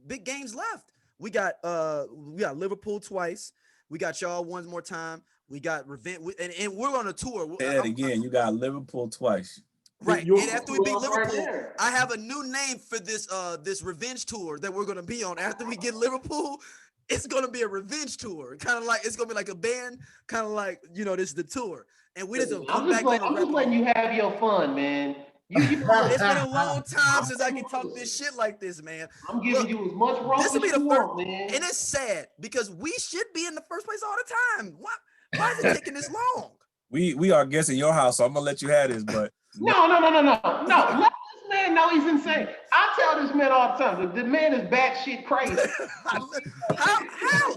big games left. We got Liverpool twice. We got y'all one more time. We got revenge, and we're on a tour. Say that again. You got Liverpool twice. Right. And after we beat Liverpool, I have a new name for this revenge tour that we're gonna be on. After we get Liverpool, it's gonna be a revenge tour. Kind of like it's gonna be like a band, kind of like, you know, this is the tour. And we just come back. I'm just letting you have your fun, man. It's been a long time since I can talk this shit like this, man. I'm giving you as much rope as you want, man. And it's sad because we should be in the first place all the time. Why is it taking this long? We are guessing your house, so I'm gonna let you have this, but no. Let this man know he's insane. I tell this man all the time, the man is batshit crazy. How?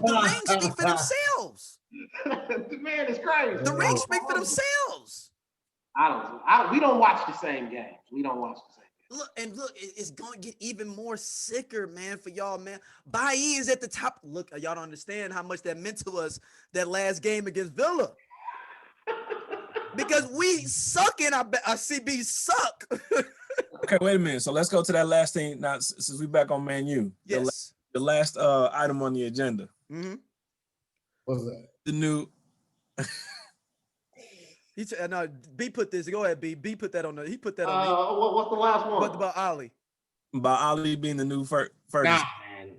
The rings speak for themselves. The man is crazy. The rings speak for themselves. We don't watch the same games. Look, it's gonna get even more sicker, man, for y'all, man. Bailly is at the top. Look, y'all don't understand how much that meant to us, that last game against Villa. Because we suck and our CB suck. Okay, wait a minute. So let's go to that last thing now, since we're back on Man U. Yes. The last item on the agenda. Mm-hmm. What's that? The new. No, B put this. Go ahead, B. B put that on the. He put that on. What's the last one? What about Ali? About Ali being the new Ferguson. Nah, man.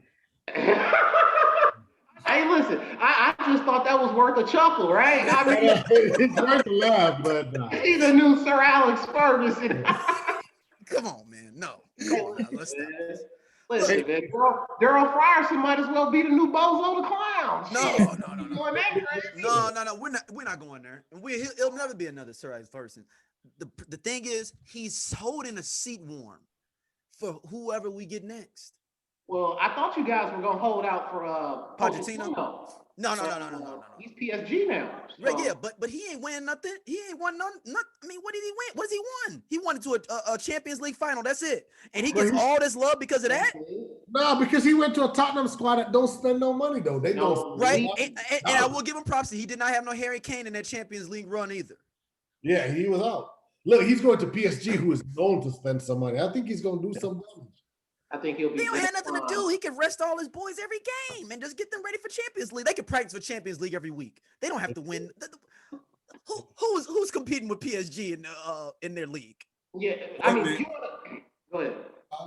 Hey, listen, I just thought that was worth a chuckle, right? I mean, it's worth a laugh, but he's the new Sir Alex Ferguson. Come on, man. No. Come on now. Let's stop this. Listen, man, Daryl Frierson might as well be the new Bozo the Clown. No. No. We're not going there. And it'll never be another Sir Alex Ferguson. The thing is, he's holding a seat warm for whoever we get next. Well, I thought you guys were gonna hold out for Pochettino. No. He's PSG now. So. Right, yeah, but he ain't winning nothing. He ain't won none. I mean, what did he win? What has he won? He won into a Champions League final. That's it. And he gets all this love because of that. No, because he went to a Tottenham squad that don't spend no money though. They don't. Right, and I will give him props. He did not have no Harry Kane in that Champions League run either. Yeah, he was out. Look, he's going to PSG, who is known to spend some money. I think he's going to do some damage. I think he'll be. He don't have nothing to do. He can rest all his boys every game and just get them ready for Champions League. They can practice for Champions League every week. They don't have to win. Who's competing with PSG in their league? Yeah, I mean, you go ahead.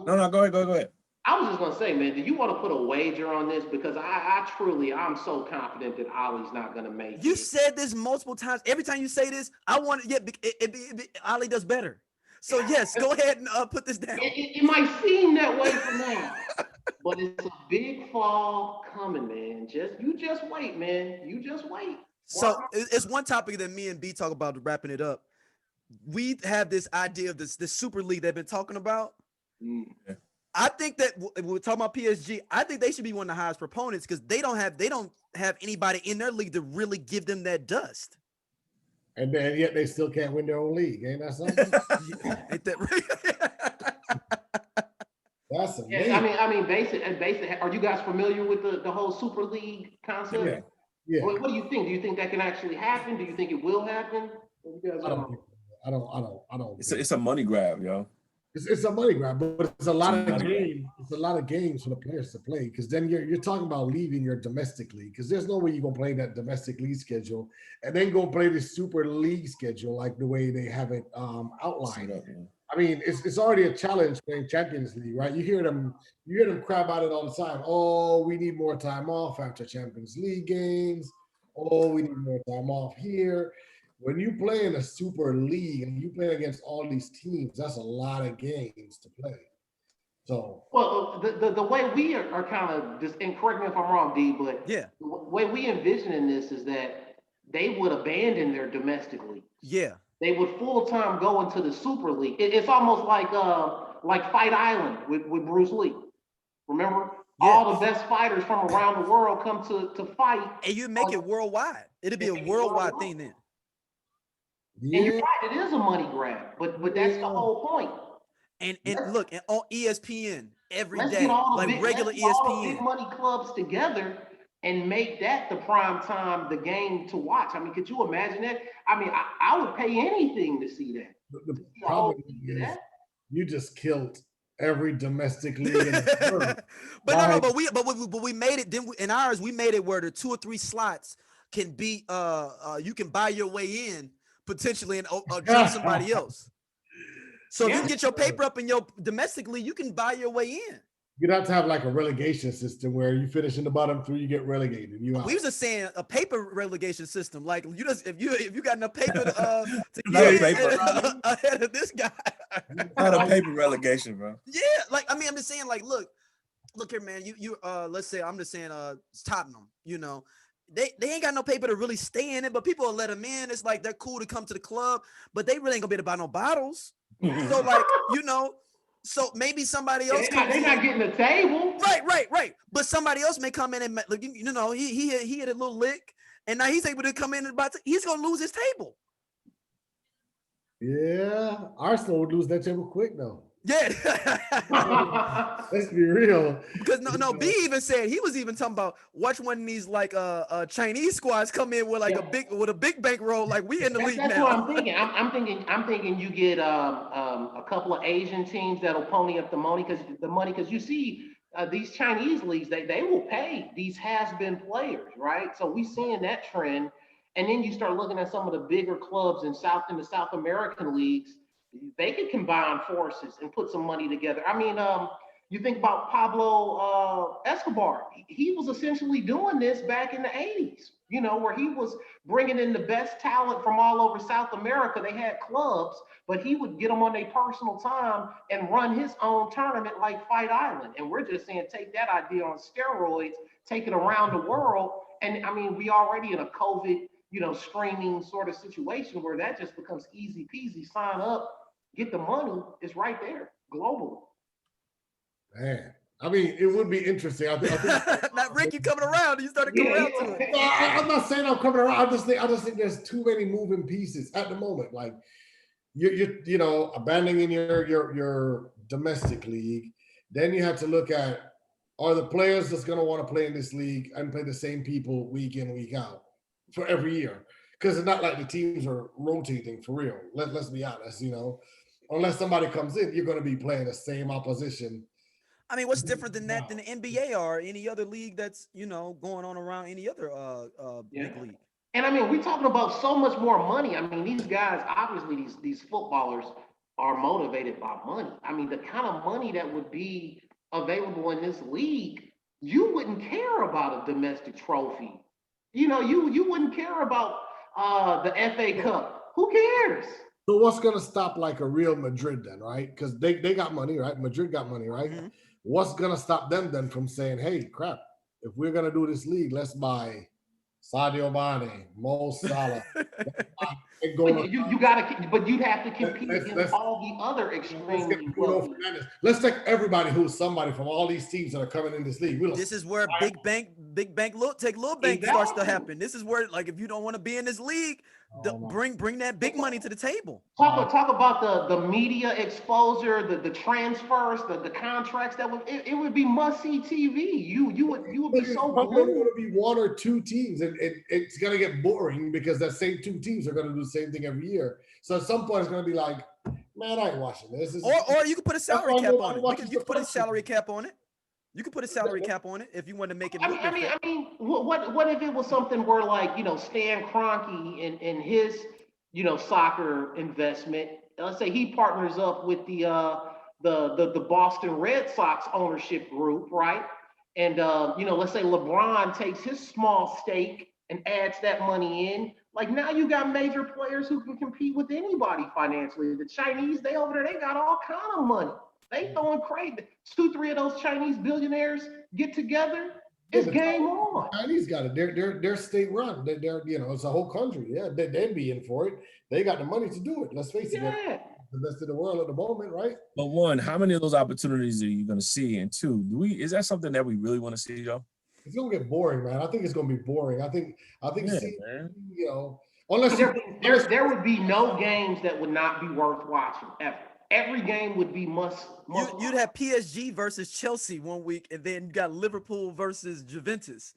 No, go ahead. I was just gonna say, man, do you want to put a wager on this? Because I'm so confident that Ali's not gonna make it. You said this multiple times. Every time you say this, I want it. Ali does better. So yes, go ahead and put this down. It might seem that way for now, but it's a big fall coming, man. You just wait, man. You just wait. So it's one topic that me and B talk about, wrapping it up. We have this idea of this Super League they've been talking about. Yeah. I think that we're talking about PSG. I think they should be one of the highest proponents because they don't have anybody in their league to really give them that dust. And then yet they still can't win their own league. Ain't that something? Ain't that right? That's amazing. Yeah, I mean, basic. Are you guys familiar with the whole Super League concept? Yeah. What do you think? Do you think that can actually happen? Do you think it will happen? I don't. It's a money grab, yo. It's a money grab, but it's a lot of games. It's a lot of games for the players to play because then you're talking about leaving your domestic league because there's no way you're gonna play that domestic league schedule and then go play the Super League schedule like the way they have it outlined. I mean, it's already a challenge playing Champions League, right? You hear them crap about it all the time. Oh, we need more time off after Champions League games. Oh, we need more time off here. When you play in a Super League and you play against all these teams, that's a lot of games to play. So, well, the way we are kind of just, and correct me if I'm wrong, D, but yeah, the way we envision in this is that they would abandon their domestic league. Yeah, they would full time go into the Super League. It's almost like Fight Island with Bruce Lee. Remember, all the best fighters from around the world come to fight, and you make it worldwide. It'd be a worldwide thing then. Yeah. And you're right, it is a money grab, but that's the whole point. And look, and on ESPN every let's day, get all like big, regular let's get all ESPN. the big money clubs together and make that the prime time, the game to watch. I mean, could you imagine that? I mean, I would pay anything to see that. The problem is you just killed every domestic league in the world. but we made it. Then in ours, we made it where the 2 or 3 slots can be. You can buy your way in potentially and jump somebody else. So if you can get your paper up in your domestic league, you can buy your way in. You'd have to have like a relegation system where you finish in the bottom 3, you get relegated. We was just saying a paper relegation system. Like you just if you got enough paper to get ahead of this guy. Not a paper relegation, bro. Yeah, like I mean, I'm just saying, like, look here, man. You let's say I'm just saying Tottenham, you know. They ain't got no paper to really stay in it, but people will let them in. It's like they're cool to come to the club, but they really ain't gonna be able to buy no bottles. So like, you know, so maybe somebody else. They're not getting a table. Right. But somebody else may come in and you know he hit a little lick, and now he's able to come in and he's gonna lose his table. Yeah, Arsenal would lose that table quick though. Yeah. Let's be real. Because no, B even said he was even talking about watch one of these like Chinese squads come in with like a big bankroll, like we in the league now. That's what I'm thinking. I'm thinking you get a couple of Asian teams that'll pony up the money because you see these Chinese leagues they will pay these has-been players, right? So we seeing that trend, and then you start looking at some of the bigger clubs in the South American leagues. they could combine forces and put some money together. I mean, you think about Pablo Escobar. He was essentially doing this back in the 80s, you know, where he was bringing in the best talent from all over South America. They had clubs, but he would get them on their personal time and run his own tournament like Fight Island. And we're just saying, take that idea on steroids, take it around the world. And I mean, we already in a COVID, you know, streaming sort of situation where that just becomes easy peasy. Sign up, get the money. It's right there globally. Man, I mean, it would be interesting. I think Not Rick, you coming around. You started coming around to it. No, I'm not saying I'm coming around. I just think there's too many moving pieces at the moment. Like you know, abandoning your domestic league. Then you have to look at, are the players that's going to want to play in this league and play the same people week in, week out for every year? Because it's not like the teams are rotating for real. Let's be honest, you know. Unless somebody comes in, you're going to be playing the same opposition. I mean, what's different than that than the NBA or any other league that's, you know, going on around any other big league? And I mean, we're talking about so much more money. I mean, these guys, obviously, these footballers are motivated by money. I mean, the kind of money that would be available in this league, you wouldn't care about a domestic trophy. You know, you wouldn't care about the FA Cup. Who cares? So what's going to stop like a Real Madrid then, right? Because they got money, right? Madrid got money, right? Mm-hmm. What's going to stop them then from saying, hey, crap, if we're going to do this league, let's buy Sadio Mane, Mo Salah. You got to, but you'd have to compete against all the other extremely wealthy. Let's take everybody who's somebody from all these teams that are coming in this league. This is where big bank little bank starts to happen. This is where, like, if you don't want to be in this league, bring that big money to the table. Talk about the media exposure, the transfers, the contracts. That would it would be must see TV. You would be so glued. There's going to be one or two teams, and it's going to get boring because that same two teams are going to do the same thing every year. So at some point, it's going to be like, man, I ain't watching this. Or you could put a salary cap on it. You could put a salary cap on it. You could put a salary cap on it if you want to make it. I mean, what if it was something where, like, you know, Stan Kroenke and his, you know, soccer investment. Let's say he partners up with the Boston Red Sox ownership group, right? And you know, let's say LeBron takes his small stake and adds that money in. Like, now you got major players who can compete with anybody financially. The Chinese, they over there, they got all kind of money. They throwing crazy. 2-3 of those Chinese billionaires get together. It's game on. Chinese got it. They're state run. They're you know, it's a whole country. Yeah, they'd be in for it. They got the money to do it. Let's face it. Yeah. The best in the world at the moment, right? But one, how many of those opportunities are you going to see? And two, is that something that we really want to see, Joe? It's gonna get boring, man. I think it's gonna be boring. I think man. You know, unless there would be no games that would not be worth watching ever. Every game would be must. You'd have PSG versus Chelsea one week, and then you got Liverpool versus Juventus.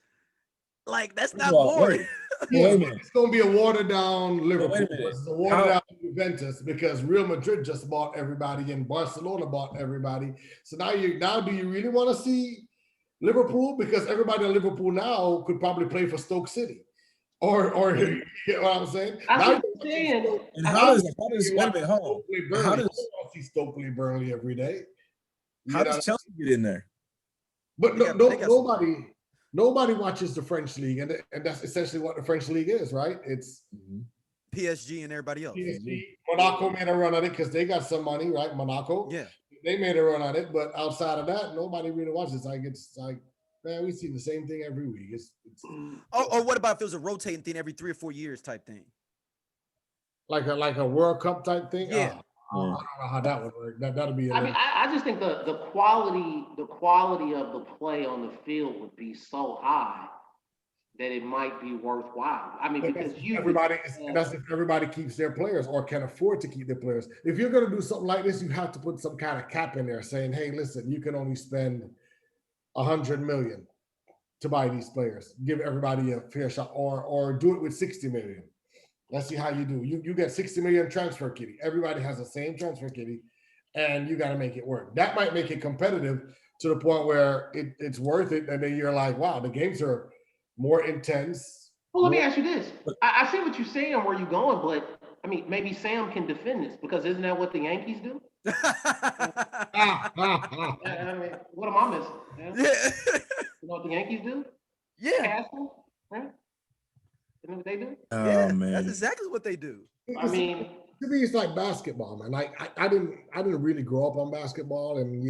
Like, that's not boring. It's gonna be a watered down Liverpool versus a watered down Juventus because Real Madrid just bought everybody and Barcelona bought everybody. So now do you really want to see Liverpool? Because everybody in Liverpool now could probably play for Stoke City. Or you know what I'm saying? How does see Stokely Burnley every day? How does Chelsea get in there? But nobody watches the French league, and that's essentially what the French league is, right? It's PSG and everybody else. PSG, Monaco made a run at it because they got some money, right? Monaco, yeah, they made a run at it, but outside of that, nobody really watches. It's like. Man, we see the same thing every week. It's or what about if it was a rotating thing every 3 or 4 years type thing? Like a World Cup type thing? Yeah. I don't know how that would work. That'll be. I just think the quality of the play on the field would be so high that it might be worthwhile. I mean, because that's if everybody keeps their players or can afford to keep their players. If you're going to do something like this, you have to put some kind of cap in there saying, hey, listen, you can only spend $100 million to buy these players. Give everybody a fair shot, or do it with $60 million. Let's see how you do. You get $60 million transfer kitty. Everybody has the same transfer kitty, and you got to make it work. That might make it competitive to the point where it's worth it, and then you're like, wow, the games are more intense. Well, let me ask you this. I see what you're saying, where you're going, but I mean, maybe Sam can defend this because isn't that what the Yankees do? I mean, what am I missing? Man? Yeah. You know what the Yankees do? Yeah. Castle, right? You know what they do? Oh Yeah. man, That's exactly what they do. I mean, to me, it's like basketball, man. Like I didn't really grow up on basketball, and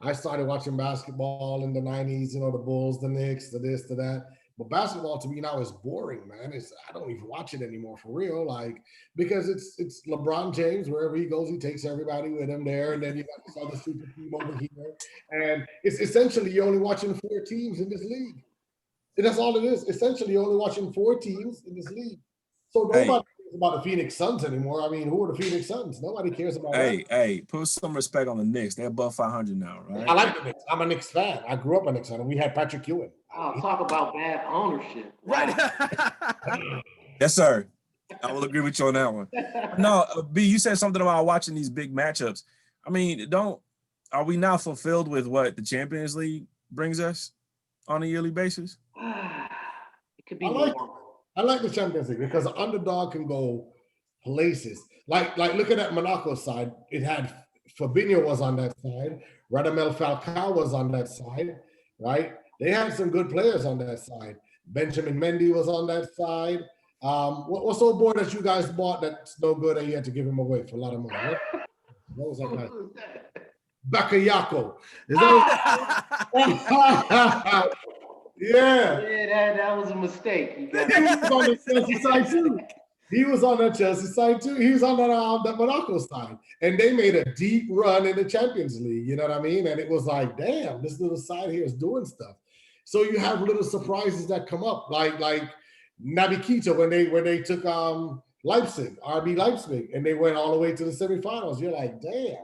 I started watching basketball in the '90s. The Bulls, the Knicks, the this, the that. But basketball to me now is boring, man. I don't even watch it anymore for real, like because it's LeBron James wherever he goes, he takes everybody with him there, and then you got this other super team over here, and it's essentially you're only watching 4 teams in this league. And that's all it is. Essentially, you're only watching 4 teams in this league. So nobody cares about the Phoenix Suns anymore. I mean, who are the Phoenix Suns? Nobody cares about that. Hey, put some respect on the Knicks. They're above 500 now, right? I like the Knicks. I'm a Knicks fan. I grew up a Knicks fan, and we had Patrick Ewing. I'll talk about bad ownership. Right. Yes, sir. I will agree with you on that one. No, B, you said something about watching these big matchups. I mean, are we now fulfilled with what the Champions League brings us on a yearly basis? It could be more. I like the Champions League because the underdog can go places. Like look at that Monaco side. It had Fabinho was on that side. Radamel Falcao was on that side, right? They had some good players on that side. Benjamin Mendy was on that side. What's the old boy that you guys bought that's no good and you had to give him away for a lot of money? What was that guy? Bakayoko. Is that Yeah. Yeah, that was a mistake. He was on the Chelsea side too. He was on that Chelsea side too. He was on that Monaco side. And they made a deep run in the Champions League. You know what I mean? And it was like, damn, this little side here is doing stuff. So you have little surprises that come up, like Naby Keita when they took Leipzig, RB Leipzig, and they went all the way to the semifinals. You're like, damn.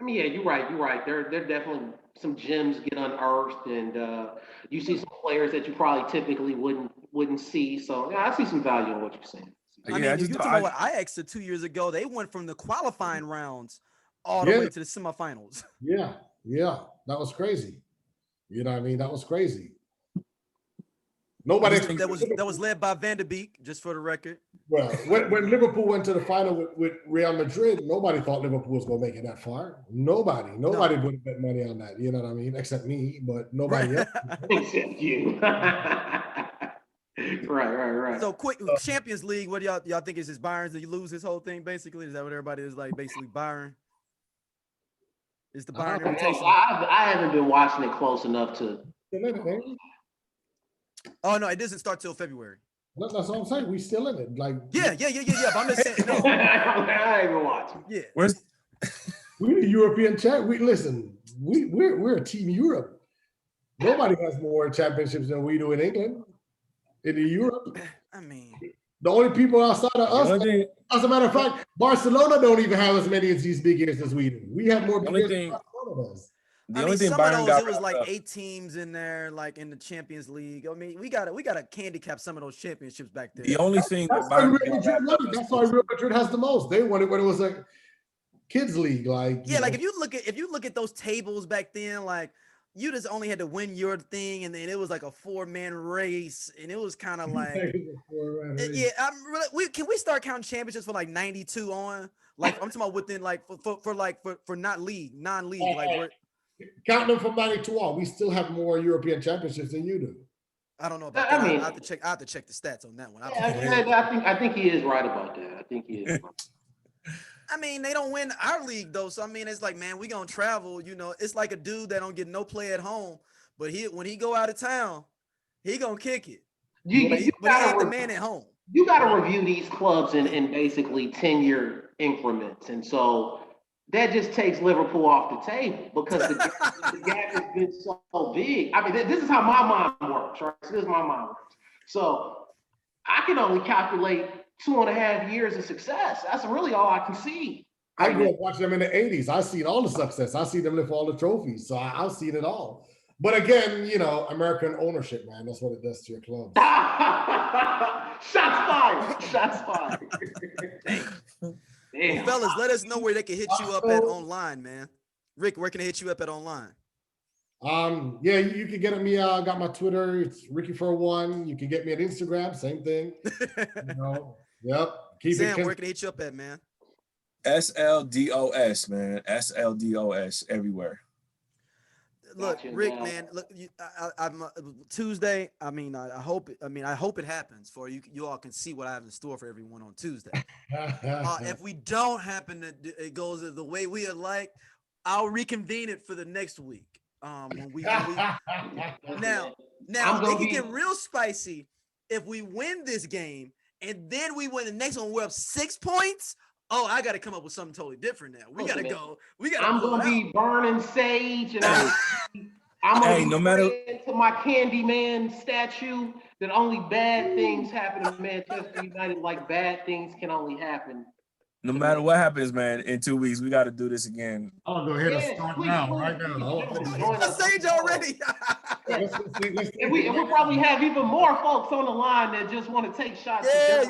I mean, yeah, you're right. There definitely some gems get unearthed, and you see some players that you probably typically wouldn't see. So yeah, I see some value in what you're saying. I mean, you talk about what Ajax did 2 years ago. They went from the qualifying rounds all the way to the semifinals. Yeah, that was crazy. You know what I mean? That was crazy. Nobody that was led by Van de Beek, just for the record. Well, when Liverpool went to the final with Real Madrid, nobody thought Liverpool was going to make it that far. Nobody would have bet money on that. You know what I mean? Except me, but nobody else. Except you. Right. So quick, Champions League. What do y'all think is his Bayern? Did you lose his whole thing? Basically, is that what everybody is like? Basically, Bayern is the Bayern invitation. I haven't been watching it close enough to. Oh no, it doesn't start till February. That's what I'm saying. We still in it. Like yeah. But I'm just saying. No. I ain't even watching. Yeah. We're the European champ. We're a team Europe. Nobody has more championships than we do in England. In Europe, I mean, the only people outside of us. As a matter of fact, Barcelona don't even have as many as these big years as we do. We have more big years than Barcelona does. The only thing some Bayern of those, got it was like 8 teams in there, like in the Champions League. I mean, we gotta handicap some of those championships back there. The only thing that's why Real Madrid has the most. They won it when it was a kids league, like like if you look at those tables back then, like you just only had to win your thing, and then it was like a 4-man race, and it was kind of like can we start counting championships for like 92 on? Like I'm talking about within like for non-league, like counting them from 92 on, we still have more European championships than you do. I don't know about that. I have to check the stats on that one. I think he is right about that. I think he is. I mean, they don't win our league though, so I mean, it's like, man, we gonna travel. It's like a dude that don't get no play at home, but when he go out of town, he gonna kick it. But he ain't the man at home. You got to review these clubs in basically 10-year increments, and so that just takes Liverpool off the table because the gap has been so big. I mean, this is how my mind works, right? This is my mind works. So I can only calculate 2.5 years of success. That's really all I can see. I grew up watching them in the 80s. I've seen all the success. I see them lift all the trophies. So I've seen it all. But again, American ownership, man, that's what it does to your club. Shots fired. Damn. Well, fellas, let us know where they can hit you up at online, man. Rick, where can they hit you up at online? Yeah, you can get at me. I got my Twitter. It's Ricky41. You can get me at Instagram. Same thing. Yep. Sam, where can they hit you up at, man? SLDOS, man. SLDOS everywhere. Look, Rick, man. Look, I'm Tuesday. I hope it happens for you. You all can see what I have in store for everyone on Tuesday. If we don't happen to, it goes the way we are like, I'll reconvene it for the next week. When we now it can get real spicy if we win this game and then we win the next one. We're up 6 points. Oh, I got to come up with something totally different now. We got to go. I'm going to be burning sage, and I'm going to be to my Candyman statue that only bad things happen to Manchester United, like bad things can only happen. No matter what happens, man, in 2 weeks, we got to do this again. I'll go ahead and start now, right now. Sage already. And we'll probably have even more folks on the line that just want to take shots. Yeah.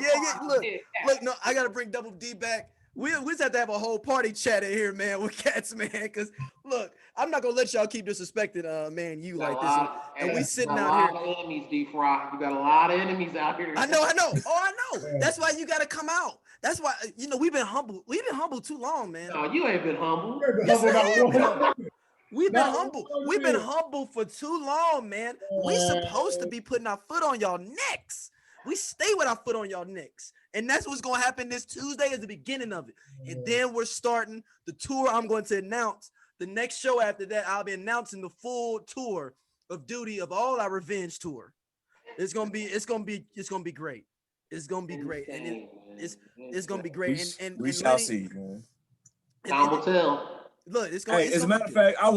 Look, no, I got to bring Double D back. We just have to have a whole party chat in here, man, with cats, man. Because look, I'm not gonna let y'all keep disrespecting, man, you like this. And we sitting out here. A lot of enemies, D-Fry. You got a lot of enemies out here. I know. Oh, I know. That's why you got to come out. That's why we've been humble. We've been humble too long, man. No, you ain't been humble. We've been humble. We've been humble for too long, man. We supposed to be putting our foot on y'all necks. We stay with our foot on y'all necks. And that's what's going to happen this Tuesday is the beginning of it. And then we're starting the tour. I'm going to announce the next show after that. I'll be announcing the full tour of duty of all our revenge tour. It's going to be great. It's going to be great. And it's going to be great. And we shall see, man. Time will tell. Look, it's going to as a matter of fact, I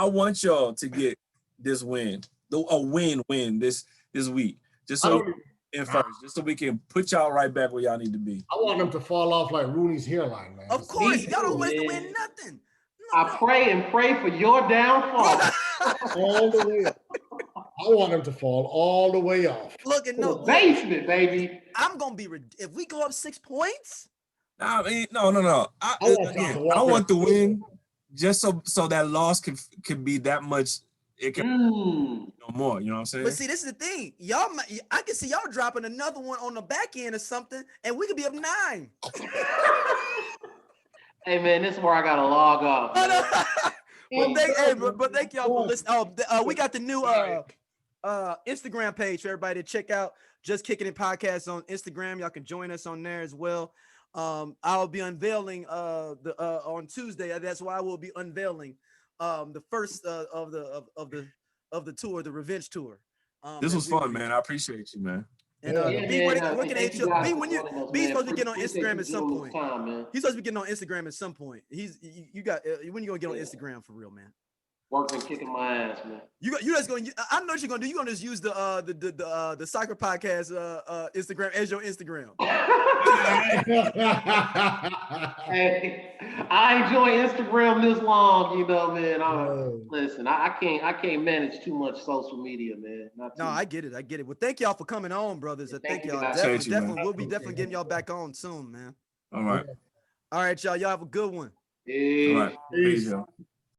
want y'all to get this win. A win this week. Just so just so we can put y'all right back where y'all need to be. I want them to fall off like Rooney's hairline, man. Of course, y'all don't want to win nothing. I pray for your downfall. All the way up. I want them to fall all the way off. Look, basement, baby. I'm gonna be if we go up 6 points. I mean, no. I want the win, just so that loss can be that much. It can no more, you know what I'm saying? But see, this is the thing. I can see y'all dropping another one on the back end or something, and we could be up 9. Hey, man, this is where I got to log off. But thank y'all for listening. We got the new Instagram page for everybody to check out. Just Kicking It Podcast on Instagram. Y'all can join us on there as well. I'll be unveiling on Tuesday. That's why I will be unveiling the first of the tour, the revenge tour. This was fun, man. I appreciate you, man. And B, where can they hit you? B, B's supposed to be getting on Instagram at some point. He's supposed to be getting on Instagram at some point. You got when you gonna get on Instagram for real, man? Working, kicking my ass, man. You just gonna. I know what you're gonna do. You're gonna just use the soccer podcast Instagram as your Instagram. Hey, I enjoy Instagram this long, man. Listen, I can't manage too much social media, man. No, I get it. Well, thank y'all for coming on, brothers. Thank y'all. Definitely, we'll be getting y'all back on soon, man. All right, y'all. Y'all have a good one. Yeah. All right. Peace, y'all.